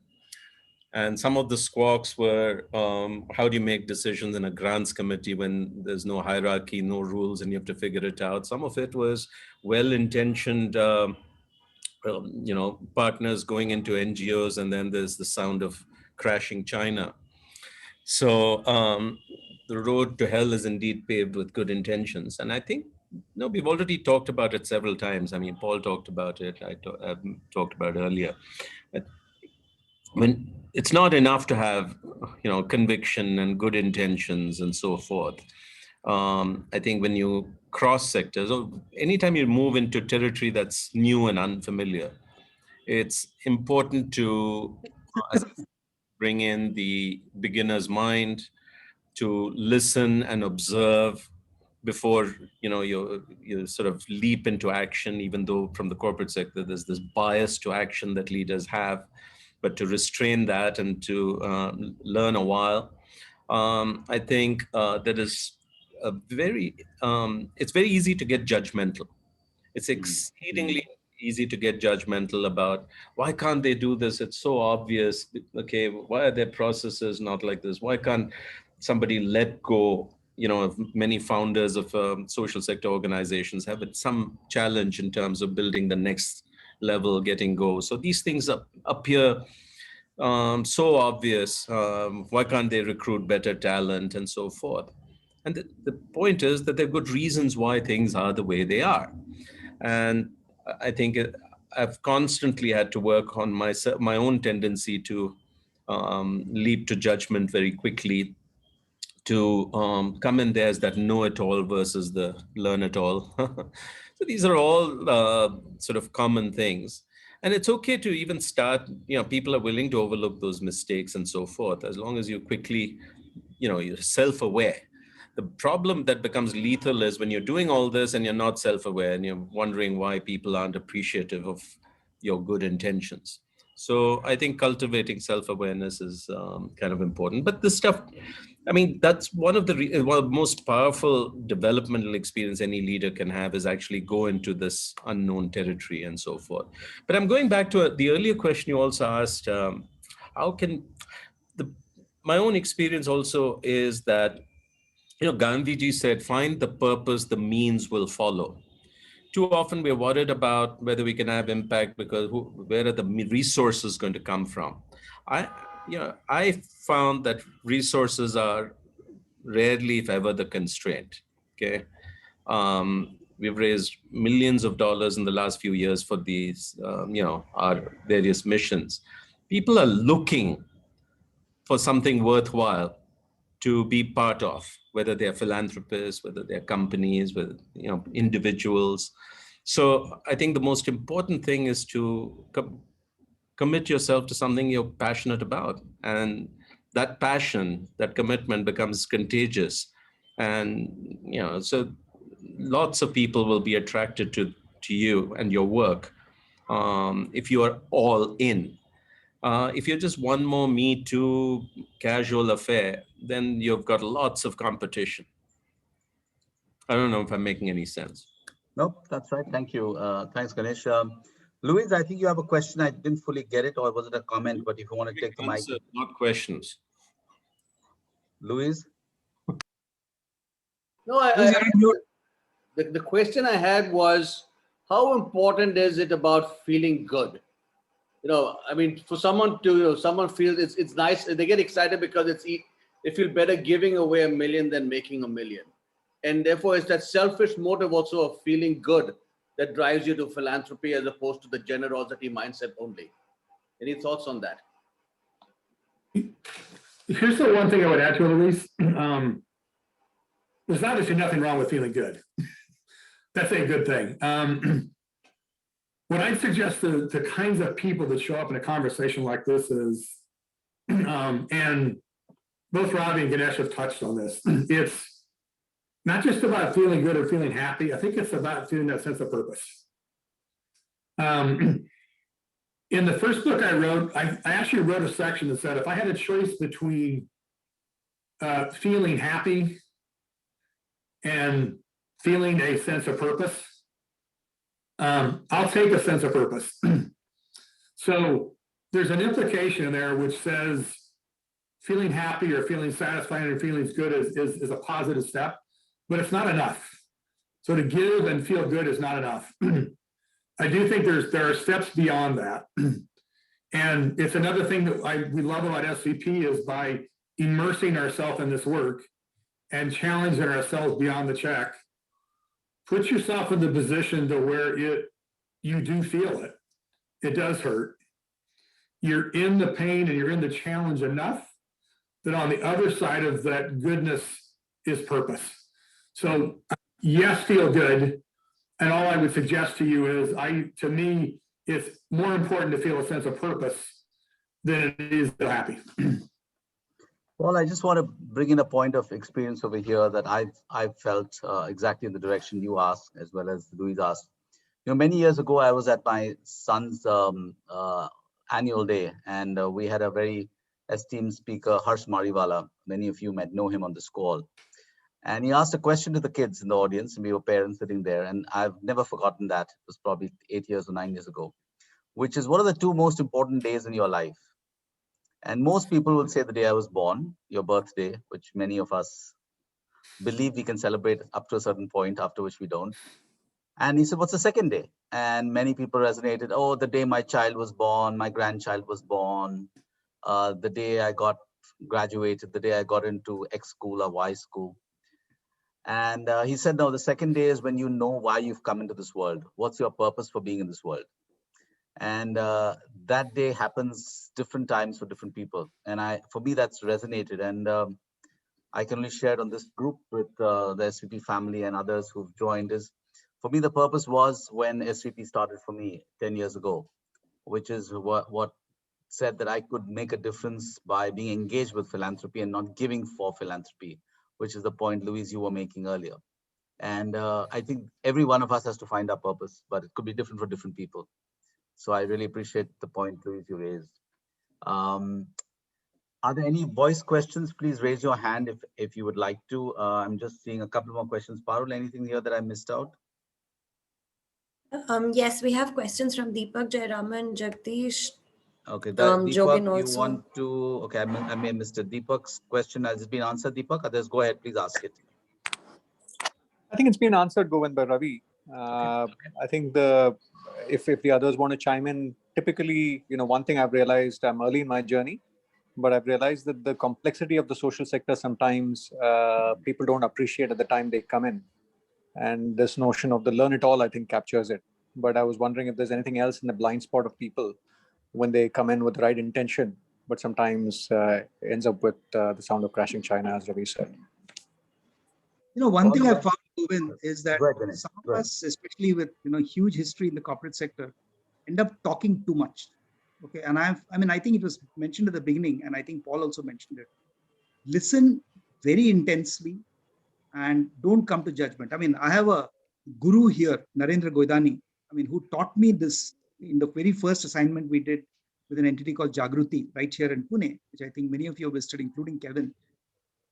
And some of the squawks were, how do you make decisions in a grants committee when there's no hierarchy, no rules, and you have to figure it out? Some of it was well-intentioned, partners going into NGOs, and then there's the sound of crashing China. So the road to hell is indeed paved with good intentions. And I think, we've already talked about it several times. I mean, Paul talked about it. I've talked about it earlier. But when it's not enough to have, conviction and good intentions and so forth. I think when you cross sectors, or anytime you move into territory that's new and unfamiliar, it's important to bring in the beginner's mind, to listen and observe before you sort of leap into action, even though from the corporate sector there's this bias to action that leaders have, but to restrain that and to learn a while. I think that is it's very easy to get judgmental. It's exceedingly easy to get judgmental about, why can't they do this? It's so obvious. Okay, why are their processes not like this? Why can't somebody let go? Of many founders of social sector organizations have some challenge in terms of building the next level, getting go. So these things appear so obvious. Why can't they recruit better talent and so forth? And the point is that there are good reasons why things are the way they are. And I think I've constantly had to work on my own tendency to leap to judgment very quickly, to come in there as that know-it-all versus the learn-it-all. So these are all sort of common things. And it's okay to even start, people are willing to overlook those mistakes and so forth, as long as you quickly, you're self-aware. The problem that becomes lethal is when you're doing all this and you're not self-aware and you're wondering why people aren't appreciative of your good intentions. So I think cultivating self-awareness is kind of important. But this stuff, that's one of the most powerful developmental experience any leader can have, is actually go into this unknown territory and so forth. But I'm going back to the earlier question you also asked, how can my own experience also is that, Gandhiji said, find the purpose, the means will follow. Too often we're worried about whether we can have impact because where are the resources going to come from? I found that resources are rarely, if ever, the constraint. Okay, we've raised millions of dollars in the last few years for these, our various missions. People are looking for something worthwhile to be part of, whether they're philanthropists, whether they're companies, whether individuals. So I think the most important thing is to commit yourself to something you're passionate about, and that passion, that commitment becomes contagious, and so lots of people will be attracted to you and your work if you are all in. If you're just one more Me Too casual affair, then you've got lots of competition. I don't know if I'm making any sense. Nope, that's right. Thank you. Thanks, Ganesh. Louise, I think you have a question. I didn't fully get it, or was it a comment? But if you want to take the mic. Not questions. Louise? No, the question I had was, how important is it about feeling good? For someone to, someone feels it's nice, they get excited because they feel better giving away $1 million than making $1 million. And therefore it's that selfish motive also of feeling good that drives you to philanthropy as opposed to the generosity mindset only. Any thoughts on that? Here's the one thing I would add to it, Louise. There's obviously nothing wrong with feeling good. That's a good thing. What I'd suggest the kinds of people that show up in a conversation like this is, and both Ravi and Ganesh have touched on this, it's not just about feeling good or feeling happy. I think it's about feeling that sense of purpose. In the first book I wrote, I actually wrote a section that said, if I had a choice between feeling happy and feeling a sense of purpose. I'll take a sense of purpose. So there's an implication there which says feeling happy or feeling satisfied or feeling good is a positive step, but it's not enough. So to give and feel good is not enough. I do think there are steps beyond that. And it's another thing that we love about SVP is by immersing ourselves in this work and challenging ourselves beyond the check, put yourself in the position to where you do feel it. It does hurt. You're in the pain and you're in the challenge enough that on the other side of that goodness is purpose. So yes, feel good. And all I would suggest to you is, to me, it's more important to feel a sense of purpose than it is to be happy. Well, I just want to bring in a point of experience over here that I've felt exactly in the direction you asked, as well as Louise asked. Many years ago, I was at my son's annual day, and we had a very esteemed speaker, Harsh Mariwala. Many of you might know him on this call. And he asked a question to the kids in the audience, and we were parents sitting there, and I've never forgotten that. It was probably 8 years or 9 years ago, which is, what are the two most important days in your life? And most people will say the day I was born, your birthday, which many of us believe we can celebrate up to a certain point, after which we don't. And he said, what's the second day? And many people resonated, oh, the day my child was born, my grandchild was born, the day I got graduated, the day I got into X school or Y school. And he said, no, the second day is when you know why you've come into this world. What's your purpose for being in this world? And that day happens different times for different people. And for me, that's resonated. And I can only share it on this group with the SVP family and others who've joined is, for me, the purpose was when SVP started for me 10 years ago, which is what said that I could make a difference by being engaged with philanthropy and not giving for philanthropy, which is the point, Louise, you were making earlier. And I think every one of us has to find our purpose, but it could be different for different people. So I really appreciate the point, Louise, you raised. Are there any voice questions? Please raise your hand if you would like to. I'm just seeing a couple more questions. Parul, anything here that I missed out? Yes, we have questions from Deepak, Jayaraman, Jagdish. Okay, Jogin Deepak, also. you want to, okay, I may have missed it. Deepak's question, has it been answered, Deepak? Others, go ahead, please ask it. I think it's been answered, Govind, by Ravi. Okay. I think if the others want to chime in, typically, one thing I've realized, I'm early in my journey, but I've realized that the complexity of the social sector sometimes people don't appreciate at the time they come in. And this notion of the learn it all, I think, captures it. But I was wondering if there's anything else in the blind spot of people when they come in with the right intention, but sometimes ends up with the sound of crashing China, as Ravi said. One thing I found, Govind, is that Ganesh. some of us, especially with huge history in the corporate sector, end up talking too much. Okay, and I think it was mentioned at the beginning, and I think Paul also mentioned it. Listen very intensely and don't come to judgment. I have a guru here, Narendra Goidani, who taught me this in the very first assignment we did with an entity called Jagruti right here in Pune, which I think many of you have visited, including Kevin.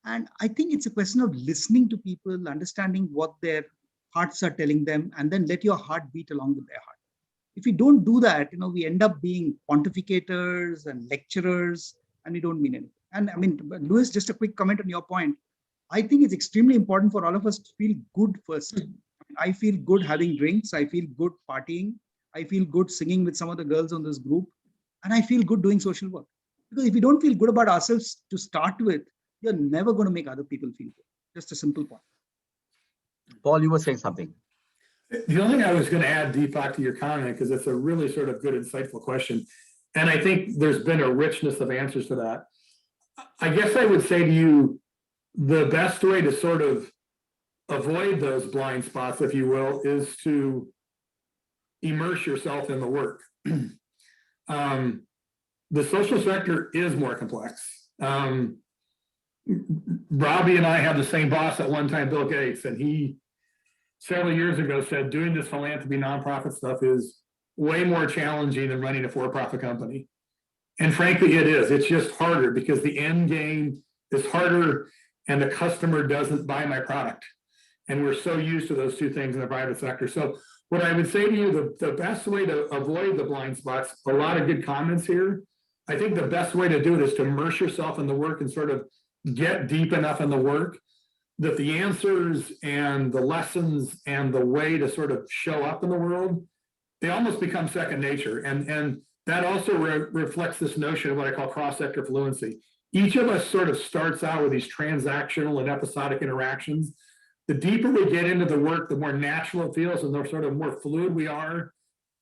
And I think it's a question of listening to people, understanding what their hearts are telling them, and then let your heart beat along with their heart. If we don't do that, we end up being pontificators and lecturers, and we don't mean anything. And Louis, just a quick comment on your point. I think it's extremely important for all of us to feel good first. I feel good having drinks. I feel good partying. I feel good singing with some of the girls on this group. And I feel good doing social work. Because if we don't feel good about ourselves to start with, you're never going to make other people feel good. Just a simple point. Paul, you were saying something. The only thing I was going to add, Deepak, to your comment, because it's a really sort of good, insightful question. And I think there's been a richness of answers to that. I guess I would say to you, the best way to sort of avoid those blind spots, if you will, is to immerse yourself in the work. The social sector is more complex. Ravi and I had the same boss at one time, Bill Gates, and he several years ago said doing this philanthropy nonprofit stuff is way more challenging than running a for-profit company. And frankly, it is. It's just harder because the end game is harder and the customer doesn't buy my product. And we're so used to those two things in the private sector. So what I would say to you, the best way to avoid the blind spots, a lot of good comments here. I think the best way to do it is to immerse yourself in the work and sort of get deep enough in the work that the answers and the lessons and the way to sort of show up in the world, they almost become second nature. And that also reflects this notion of what I call cross-sector fluency. Each of us sort of starts out with these transactional and episodic interactions. The deeper we get into the work, the more natural it feels and the sort of more fluid we are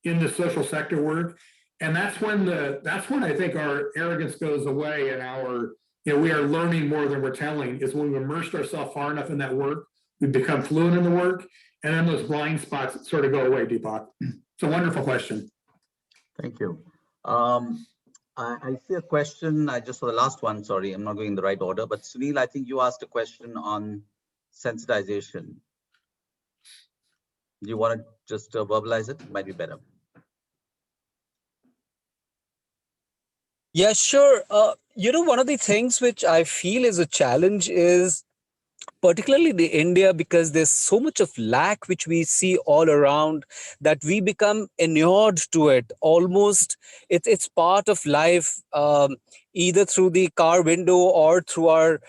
in the social sector work. And that's when I think our arrogance goes away and our, we are learning more than we're telling, is when we've immersed ourselves far enough in that work, we become fluent in the work, and then those blind spots sort of go away, Deepak. It's a wonderful question. Thank you. I see a question, I just saw the last one, sorry, I'm not going in the right order, but Sunil, I think you asked a question on sensitization. Do you want to just verbalize it? Might be better. Yeah, sure. One of the things which I feel is a challenge is particularly in India, because there's so much of lack which we see all around that we become inured to it. Almost it's part of life, either through the car window or through our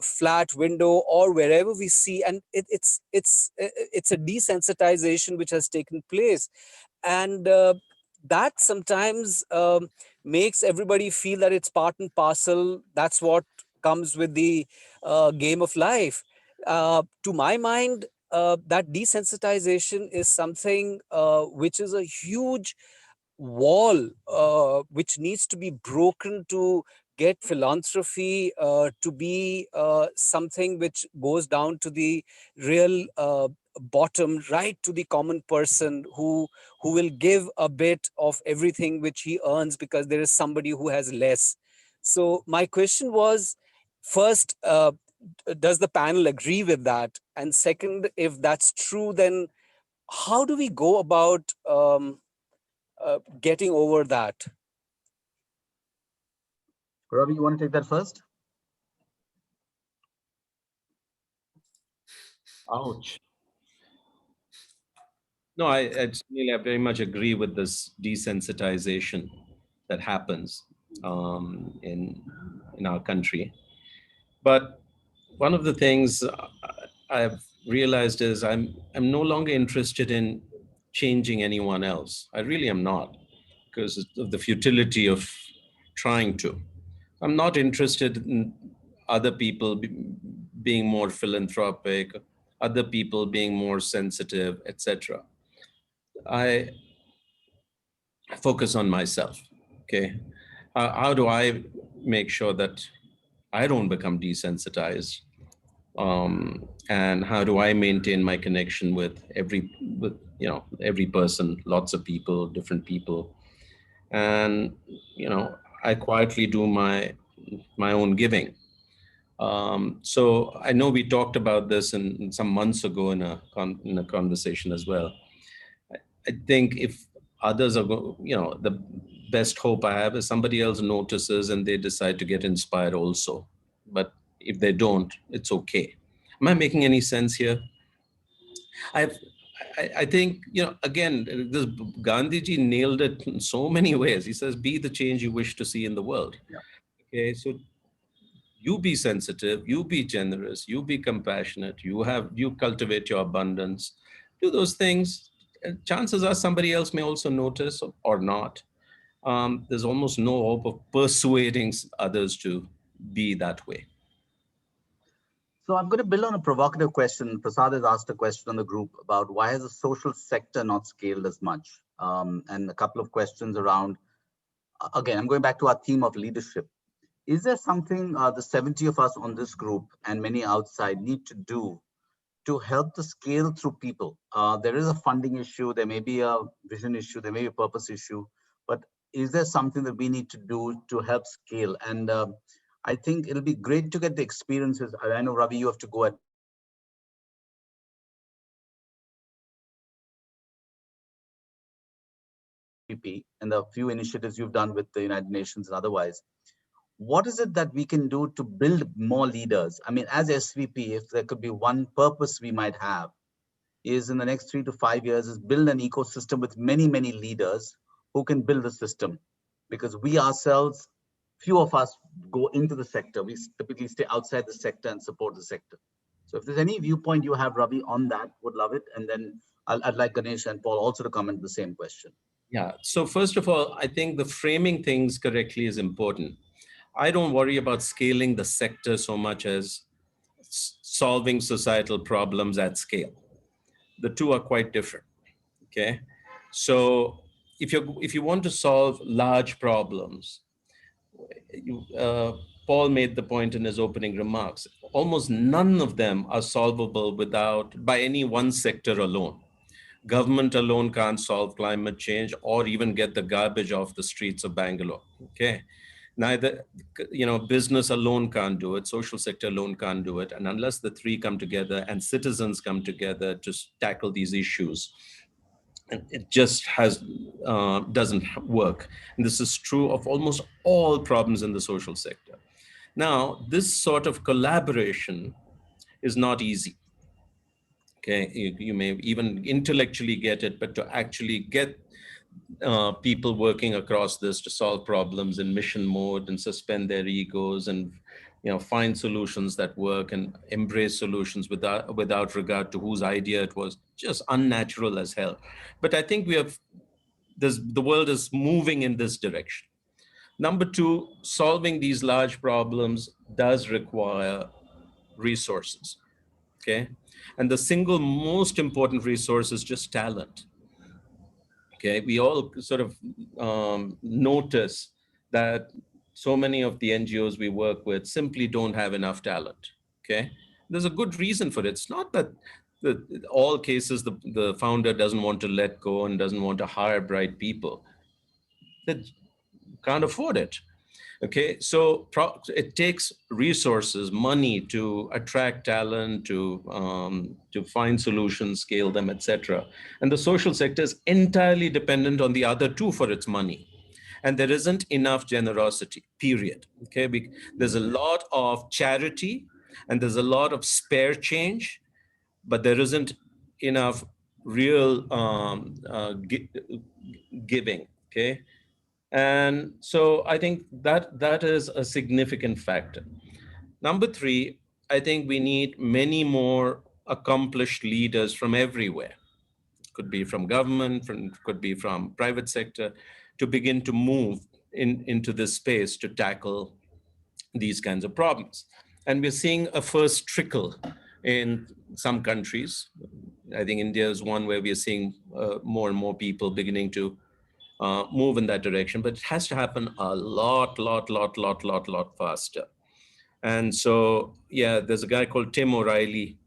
flat window or wherever we see, and it's a desensitization which has taken place, and that sometimes makes everybody feel that it's part and parcel. That's what comes with the game of life. To my mind, that desensitization is something which is a huge wall which needs to be broken to get philanthropy to be something which goes down to the real bottom, right to the common person who will give a bit of everything which he earns because there is somebody who has less. So my question was, first, does the panel agree with that? And second, if that's true, then how do we go about getting over that? Ravi, you want to take that first? Ouch. No, I very much agree with this desensitization that happens in our country. But one of the things I've realized is I'm no longer interested in changing anyone else. I really am not, because of the futility of trying to. I'm not interested in other people being more philanthropic, other people being more sensitive, etc. I focus on myself. Okay, how do I make sure that I don't become desensitized? And how do I maintain my connection with every person, lots of people, different people, and I quietly do my own giving. So I know we talked about this in some months ago in a conversation as well. I think if others are, the best hope I have is somebody else notices and they decide to get inspired also. But if they don't, it's okay. Am I making any sense here? I think, again, this Gandhiji nailed it in so many ways. He says, be the change you wish to see in the world. Yeah. Okay, so you be sensitive, you be generous, you be compassionate, you cultivate your abundance, do those things. And chances are somebody else may also notice or not. There's almost no hope of persuading others to be that way. So I'm going to build on a provocative question. Prasad has asked a question on the group about why has the social sector not scaled as much? And a couple of questions around, again, I'm going back to our theme of leadership. Is there something the 70 of us on this group and many outside need to do to help the scale through people? There is a funding issue, there may be a vision issue, there may be a purpose issue, but is there something that we need to do to help scale? And I think it'll be great to get the experiences. I know, Ravi, you have to go at SVP and the few initiatives you've done with the United Nations and otherwise. what is it that we can do to build more leaders? I mean, as SVP, if there could be one purpose we might have, is in the next 3 to 5 years is build an ecosystem with many, many leaders who can build the system. Because we ourselves, few of us go into the sector. We typically stay outside the sector and support the sector. So if there's any viewpoint you have, Ravi, on that, would love it. And then I'd like Ganesh and Paul also to comment the same question. Yeah. So first of all, I think the framing things correctly is important. I don't worry about scaling the sector so much as solving societal problems at scale. The two are quite different. Okay. So if you want to solve large problems, Paul made the point in his opening remarks, almost none of them are solvable by any one sector alone. Government alone can't solve climate change or even get the garbage off the streets of Bangalore. Okay. Neither, business alone can't do it. Social sector alone can't do it. And unless the three come together and citizens come together to tackle these issues, it just doesn't work. And this is true of almost all problems in the social sector. Now, this sort of collaboration is not easy. Okay, you may even intellectually get it, but to actually get people working across this to solve problems in mission mode and suspend their egos and find solutions that work and embrace solutions without regard to whose idea it was, just unnatural as hell. But I think the world is moving in this direction. Number two, solving these large problems does require resources. Okay, and the single most important resource is just talent. Okay, we all sort of notice that so many of the NGOs we work with simply don't have enough talent. Okay, there's a good reason for it. It's not that all cases the founder doesn't want to let go and doesn't want to hire bright people. They can't afford it. Okay, so it takes resources, money to attract talent, to find solutions, scale them, etc. And the social sector is entirely dependent on the other two for its money. And there isn't enough generosity, period. Okay, there's a lot of charity and there's a lot of spare change, but there isn't enough real giving. Okay. And so I think that is a significant factor. Number three, I think we need many more accomplished leaders from everywhere. Could be from government, could be from private sector, to begin to move into this space to tackle these kinds of problems. And we're seeing a first trickle in some countries. I think India is one where we are seeing more and more people beginning to move in that direction, but it has to happen a lot faster. And so, yeah, there's a guy called Tim O'Reilly,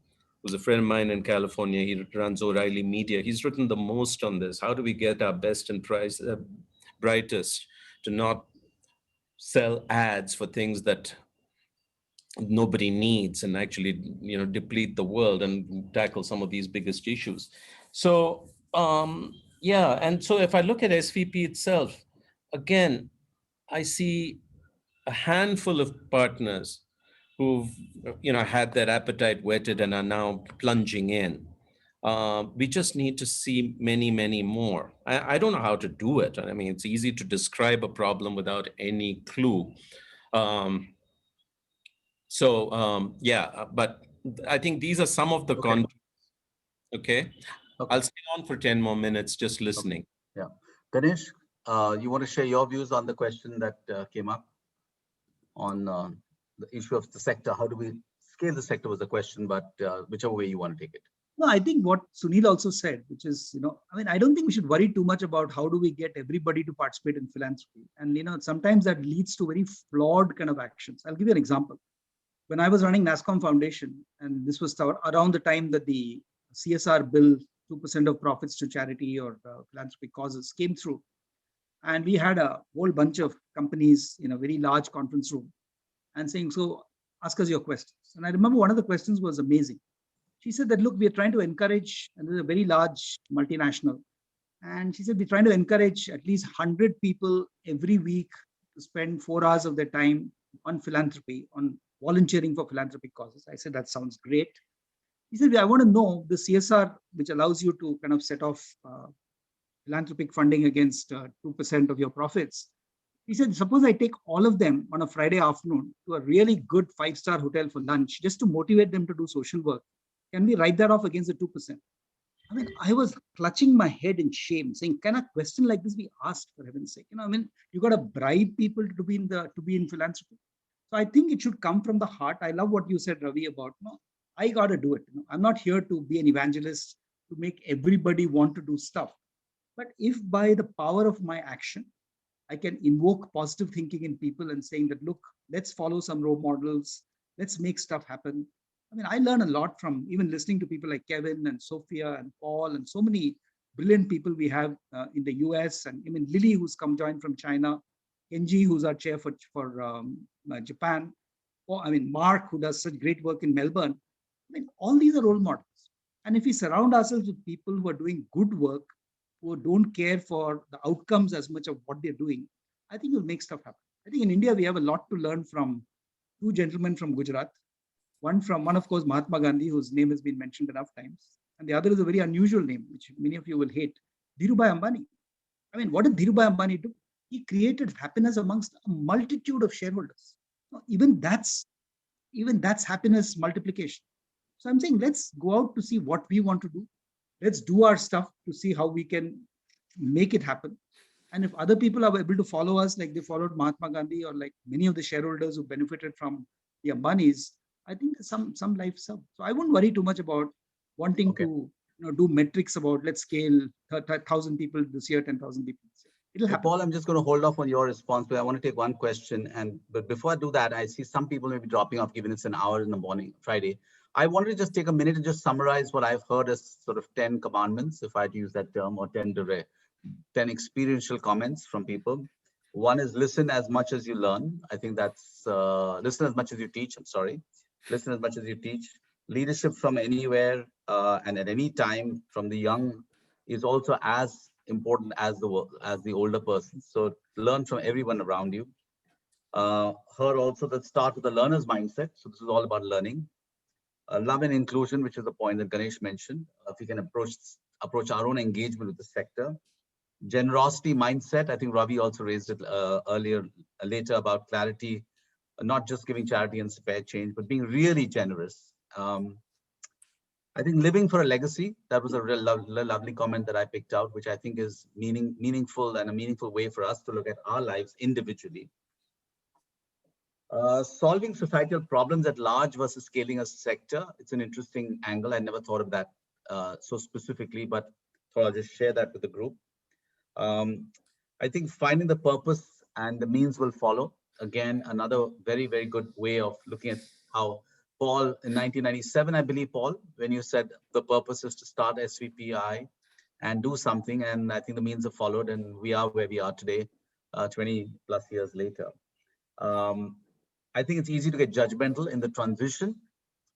who's a friend of mine in California. He runs O'Reilly Media. He's written the most on this. How do we get our best and brightest to not sell ads for things that nobody needs and actually, deplete the world and tackle some of these biggest issues. So, yeah, and so if I look at SVP itself, again, I see a handful of partners who've had their appetite whetted and are now plunging in. We just need to see many more. I don't know how to do it. I mean, it's easy to describe a problem without any clue. Yeah, but I think these are some of the concepts. Okay. I'll stay on for 10 more minutes just listening. Okay. Yeah. Ganesh, you want to share your views on the question that came up on the issue of the sector? How do we scale the sector was the question, but whichever way you want to take it. No, I think what Sunil also said, which is, I don't think we should worry too much about how do we get everybody to participate in philanthropy. And, sometimes that leads to very flawed kind of actions. I'll give you an example. When I was running NASSCOM Foundation, and this was around the time that the CSR bill, 2% of profits to charity or philanthropic causes came through. And we had a whole bunch of companies in a very large conference room and saying, so ask us your questions. And I remember one of the questions was amazing. She said that, look, we are trying to encourage, and this is a very large multinational. And she said, we're trying to encourage at least 100 people every week to spend 4 hours of their time on philanthropy, on volunteering for philanthropic causes. I said, that sounds great. He said, I want to know the CSR, which allows you to kind of set off philanthropic funding against 2% of your profits. He said, suppose I take all of them on a Friday afternoon to a really good 5-star hotel for lunch, just to motivate them to do social work. Can we write that off against the 2%? I mean, I was clutching my head in shame, saying, can a question like this be asked, for heaven's sake? I mean, you got to bribe people to be in philanthropy. So I think it should come from the heart. I love what you said, Ravi, about, I got to do it. I'm not here to be an evangelist to make everybody want to do stuff. But if by the power of my action, I can invoke positive thinking in people and saying that, look, let's follow some role models, let's make stuff happen. I mean, I learn a lot from even listening to people like Kevin and Sophia and Paul and so many brilliant people we have in the US, and even Lily, who's come join from China, Kenji, who's our chair for Japan, or I mean, Mark, who does such great work in Melbourne. I mean, all these are role models. And if we surround ourselves with people who are doing good work, who don't care for the outcomes as much of what they're doing, I think you'll make stuff happen. I think in India, we have a lot to learn from two gentlemen from Gujarat. One, of course, Mahatma Gandhi, whose name has been mentioned enough times. And the other is a very unusual name, which many of you will hate, Dhirubhai Ambani. I mean, what did Dhirubhai Ambani do? He created happiness amongst a multitude of shareholders. Even that's happiness multiplication. So I'm saying, let's go out to see what we want to do. Let's do our stuff to see how we can make it happen. And if other people are able to follow us, like they followed Mahatma Gandhi, or like many of the shareholders who benefited from the Ambanis, I think some life served. So I wouldn't worry too much about wanting to do metrics about let's scale 1,000 people this year, 10,000 people this year. It'll happen. Paul, I'm just going to hold off on your response, but I want to take one question. But before I do that, I see some people may be dropping off, given it's an hour in the morning, Friday. I wanted to just take a minute and just summarize what I've heard as sort of 10 commandments, if I had to use that term, or 10 experiential comments from people. One is listen as much as you learn. I think that's listen as much as you teach. I'm sorry. Listen as much as you teach. Leadership from anywhere and at any time from the young is also as important as the older person. So learn from everyone around you. Heard also that start with the learner's mindset. So this is all about learning. Love and inclusion, which is the point that Ganesh mentioned. If we can approach our own engagement with the sector. Generosity mindset. I think Ravi also raised it later about clarity. Not just giving charity and spare change, but being really generous. I think living for a legacy, that was a real lovely comment that I picked out, which I think is meaningful and a meaningful way for us to look at our lives individually. Solving societal problems at large versus scaling a sector. It's an interesting angle. I never thought of that so specifically, but thought I'll just share that with the group. I think finding the purpose and the means will follow. Again, another very, very good way of looking at how Paul in 1997, I believe, Paul, when you said the purpose is to start SVPI and do something, and I think the means have followed, and we are where we are today, 20 plus years later. I think it's easy to get judgmental in the transition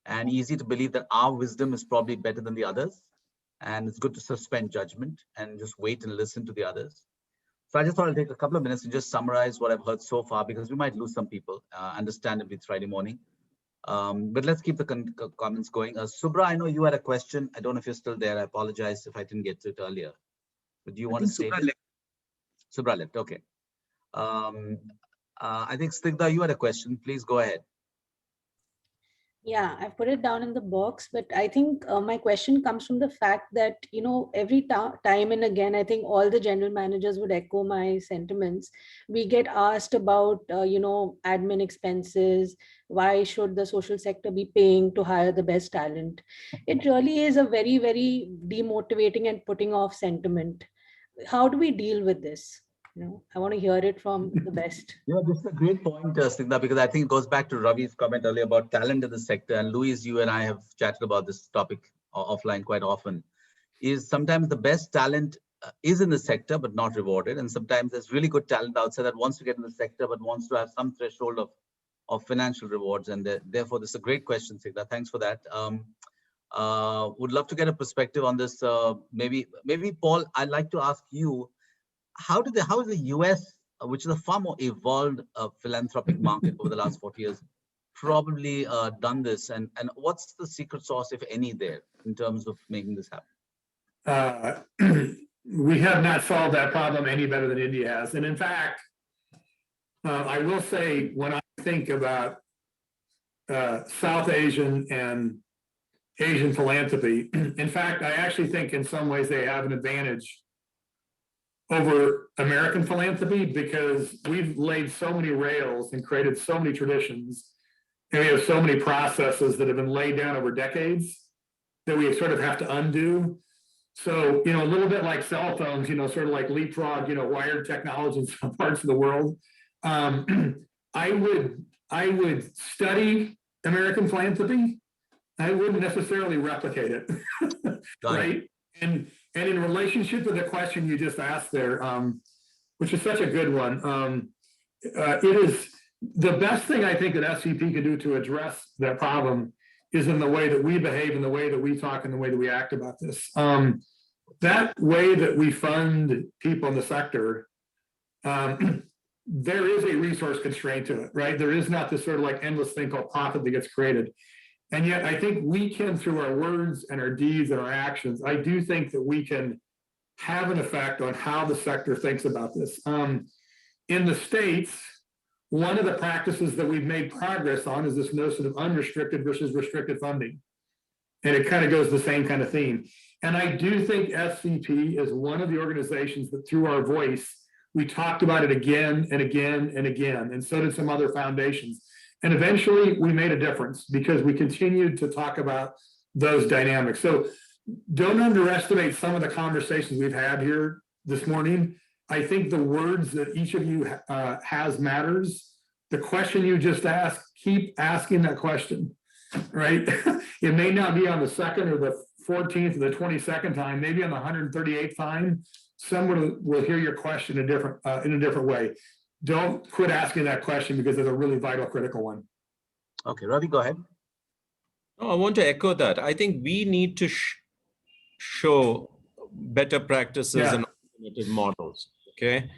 and easy to believe that our wisdom is probably better than the others. And it's good to suspend judgment and just wait and listen to the others. So I just thought I'd take a couple of minutes to just summarize what I've heard so far, because we might lose some people, understandably, it's Friday morning. But let's keep the comments going. Subra, I know you had a question. I don't know if you're still there. I apologize if I didn't get to it earlier. But do you want to say it? Subra left, okay. I think Snigdha, you had a question. Please go ahead. Yeah, I put it down in the box, but I think my question comes from the fact that, every time and again, I think all the general managers would echo my sentiments. We get asked about, admin expenses. Why should the social sector be paying to hire the best talent? It really is a very, very demotivating and putting off sentiment. How do we deal with this? I want to hear it from the best. Yeah, this is a great point, Snigdha, because I think it goes back to Ravi's comment earlier about talent in the sector. And Louise, you and I have chatted about this topic offline quite often. Is sometimes the best talent is in the sector, but not rewarded. And sometimes there's really good talent outside that wants to get in the sector, but wants to have some threshold of financial rewards. And therefore, this is a great question, Snigdha. Thanks for that. Would love to get a perspective on this. Maybe Paul, I'd like to ask you, how is the US which is a far more evolved philanthropic market over the last 40 years, probably done this? And what's the secret sauce, if any, there in terms of making this happen? We have not solved that problem any better than India has. And in fact, I will say, when I think about South Asian and Asian philanthropy, in fact, I actually think in some ways they have an advantage over American philanthropy, because we've laid so many rails and created so many traditions, and we have so many processes that have been laid down over decades that we sort of have to undo. So, a little bit like cell phones, sort of like leapfrog, wired technology in some parts of the world. I would study American philanthropy. I wouldn't necessarily replicate it, right? And in relationship to the question you just asked there, which is such a good one, it is the best thing I think that SVP can do to address that problem is in the way that we behave, in the way that we talk, and the way that we act about this. That way that we fund people in the sector, there is a resource constraint to it, right? There is not this sort of like endless thing called profit that gets created. And yet I think we can, through our words and our deeds and our actions, I do think that we can have an effect on how the sector thinks about this. In the States, one of the practices that we've made progress on is this notion of unrestricted versus restricted funding. And it kind of goes the same kind of theme. And I do think SVP is one of the organizations that through our voice, we talked about it again and again and again, and so did some other foundations. And eventually we made a difference because we continued to talk about those dynamics. So don't underestimate some of the conversations we've had here this morning. I think the words that each of you has matters. The question you just asked, keep asking that question, right? It may not be on the second or the 14th or the 22nd time, maybe on the 138th time, someone will hear your question in a different way. Don't quit asking that question because it's a really vital, critical one. Okay, Ravi, go ahead. I want to echo that. I think we need to show better practices and alternative models. Okay.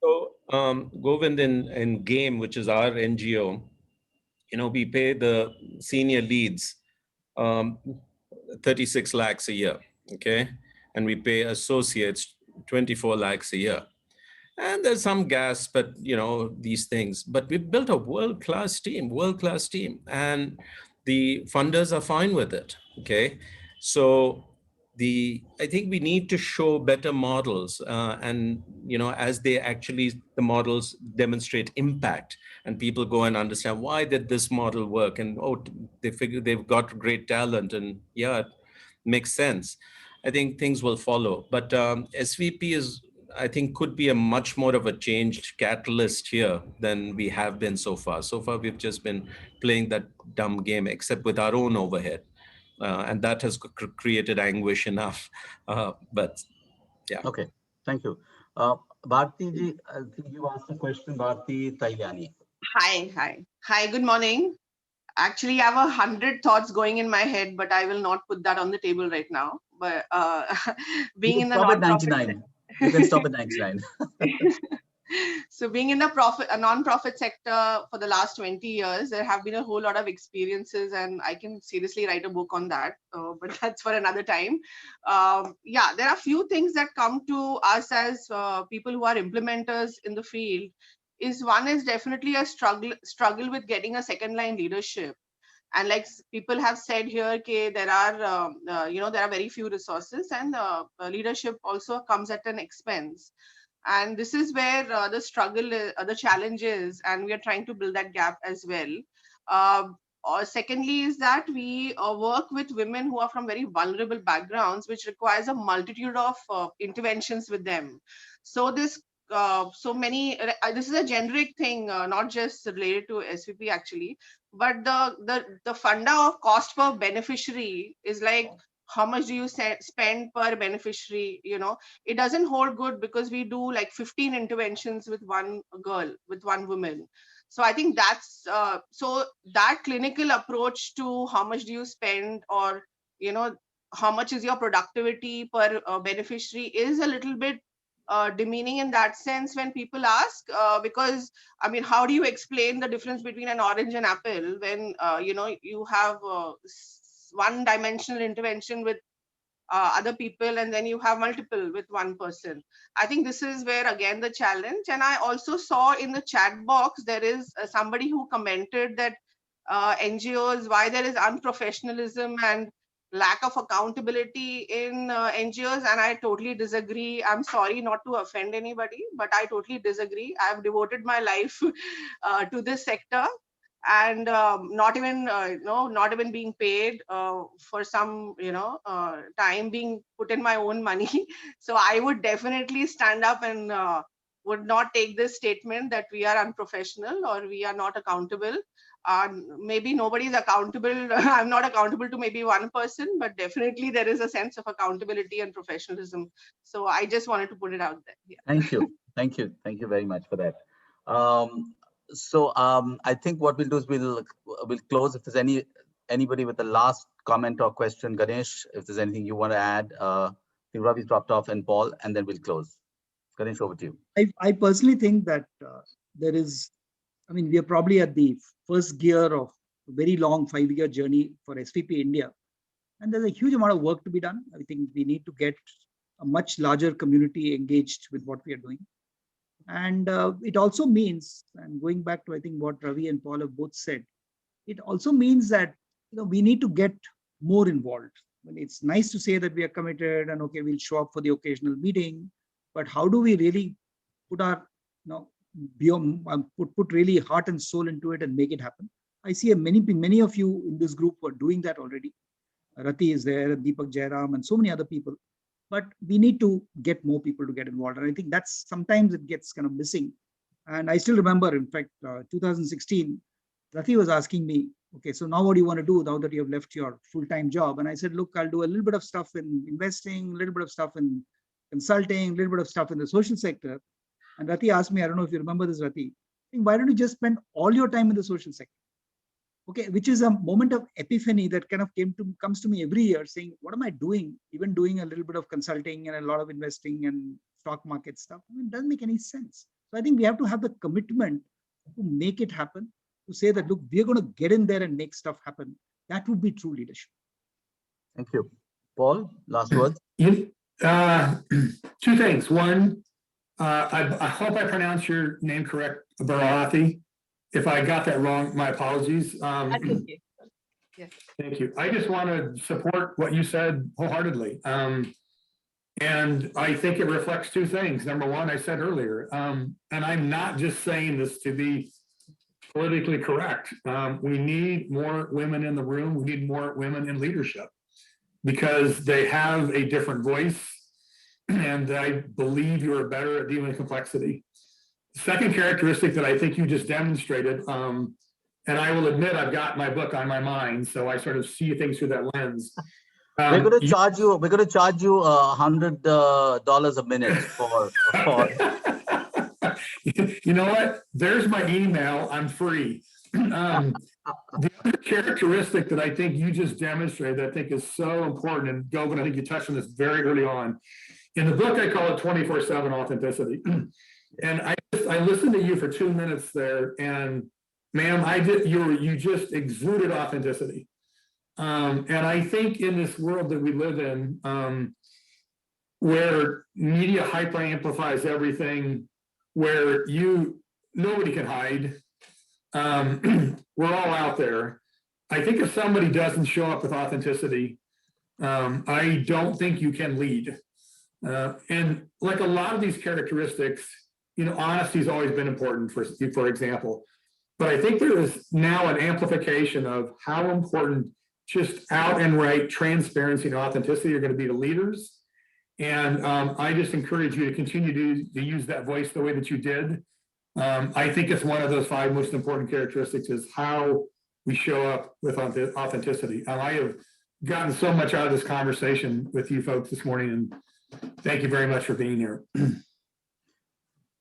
So Govind in GAME, which is our NGO, we pay the senior leads 36 lakhs a year. Okay. And we pay associates 24 lakhs a year. And there's some gas, but these things. But we've built a world-class team, and the funders are fine with it. Okay, so I think we need to show better models, and as the models demonstrate impact, and people go and understand why did this model work, and they figure they've got great talent, and it makes sense. I think things will follow. But SVP I think could be a much more of a changed catalyst here than we have been so far. So far, we've just been playing that dumb game, except with our own overhead. And that has created anguish enough. But yeah. Okay, thank you. Bharti ji, I think you asked a question, Bharti Tailiani. Hi, good morning. Actually, I have 100 thoughts going in my head, but I will not put that on the table right now. But being in the non-profit, you can stop at 99. So being in a non-profit sector for the last 20 years, there have been a whole lot of experiences, and I can seriously write a book on that, but that's for another time. There are few things that come to us as people who are implementers in the field. One is definitely a struggle with getting a second line leadership. And like people have said here, there are very few resources, and leadership also comes at an expense. And this is where the struggle, the challenge is, and we are trying to build that gap as well. Secondly is that we work with women who are from very vulnerable backgrounds, which requires a multitude of interventions with them. So this is a generic thing, not just related to SVP actually, but the funda of cost per beneficiary is like, how much do you spend per beneficiary? It doesn't hold good because we do like 15 interventions with one girl, with one woman. So I think that's so that clinical approach to how much do you spend, or how much is your productivity per beneficiary, is a little bit demeaning in that sense when people ask, because I mean, how do you explain the difference between an orange and apple when you have one-dimensional intervention with other people, and then you have multiple with one person. I think this is where again the challenge. And I also saw in the chat box there is somebody who commented that NGOs, why there is unprofessionalism and lack of accountability in NGOs, and I totally disagree. I'm sorry not to offend anybody, but I totally disagree. I've devoted my life to this sector, and not even being paid for some time being put in my own money. So I would definitely stand up and would not take this statement that we are unprofessional or we are not accountable. Maybe nobody's accountable. I'm not accountable to maybe one person, but definitely there is a sense of accountability and professionalism. So I just wanted to put it out there. Yeah. Thank you. Thank you. Thank you very much for that. I think what we'll do is we'll close. If there's anybody with the last comment or question, Ganesh, if there's anything you want to add, I think Ravi's dropped off, and Paul, and then we'll close. Ganesh, over to you. I personally think that there is, I mean, we are probably at the first gear of a very long 5-year journey for SVP India. And there's a huge amount of work to be done. I think we need to get a much larger community engaged with what we are doing. And it also means, and going back to I think what Ravi and Paul have both said, it also means that we need to get more involved. I mean, it's nice to say that we are committed and okay, we'll show up for the occasional meeting, but how do we really put our put really heart and soul into it and make it happen? I see many of you in this group who are doing that already. Rati is there, Deepak Jairam, and so many other people. But we need to get more people to get involved. And I think that's sometimes it gets kind of missing. And I still remember, in fact, 2016, Rati was asking me, okay, so now what do you want to do now that you have left your full-time job? And I said, look, I'll do a little bit of stuff in investing, a little bit of stuff in consulting, a little bit of stuff in the social sector. And Rati asked me, I don't know if you remember this, Rati, why don't you just spend all your time in the social sector? Okay, which is a moment of epiphany that kind of comes to me every year saying, what am I doing? Even doing a little bit of consulting and a lot of investing and stock market stuff, I mean, it doesn't make any sense. So I think we have to have the commitment to make it happen, to say that, look, we're going to get in there and make stuff happen. That would be true leadership. Thank you. Paul, last words. Two things. One, I hope I pronounce your name correct, Bharati. If I got that wrong, my apologies. Yes. Thank you. I just want to support what you said wholeheartedly. And I think it reflects two things. Number one, I said earlier, and I'm not just saying this to be politically correct. We need more women in the room. We need more women in leadership because they have a different voice. And I believe you are better at dealing with complexity. Second characteristic that I think you just demonstrated, and I will admit I've got my book on my mind, so I sort of see things through that lens. We're going to charge you. We're going to charge you $100 a minute for. You know what? There's my email. I'm free. The other characteristic that I think you just demonstrated, that I think is so important, and Govind, I think you touched on this very early on. In the book, I call it 24/7 authenticity. And I listened to you for 2 minutes there, and ma'am, you just exuded authenticity. And I think in this world that we live in, where media hyper amplifies everything, where nobody can hide, we're all out there. I think if somebody doesn't show up with authenticity, I don't think you can lead. And like a lot of these characteristics, honesty has always been important, for example. But I think there is now an amplification of how important just out and right transparency and authenticity are going to be to leaders. And I just encourage you to continue to use that voice the way that you did. I think it's one of those 5 most important characteristics is how we show up with authenticity. I have gotten so much out of this conversation with you folks this morning, and thank you very much for being here.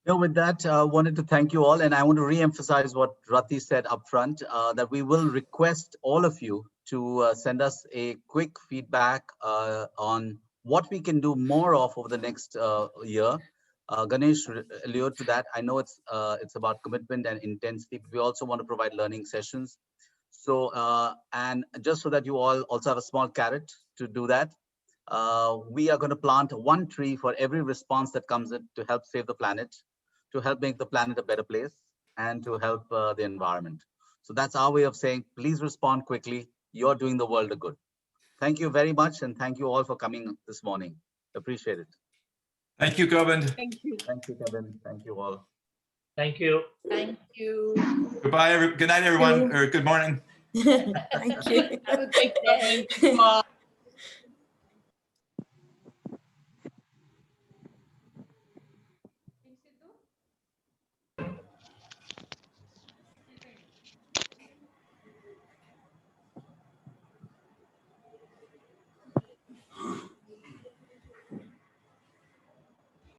With that, I wanted to thank you all, and I want to re-emphasize what Rati said up front, that we will request all of you to send us a quick feedback on what we can do more of over the next year. Ganesh allured to that. I know it's about commitment and intensity, but we also want to provide learning sessions. So, and just so that you all also have a small carrot to do that, we are going to plant one tree for every response that comes in to help save the planet, to help make the planet a better place, and to help the environment. So that's our way of saying, please respond quickly. You're doing the world a good. Thank you very much. And thank you all for coming this morning. Appreciate it. Thank you, Govind. Thank you. Thank you, Kevin. Thank you all. Thank you. Thank you. Goodbye. Good night, everyone, or good morning. Thank you. Have a great day.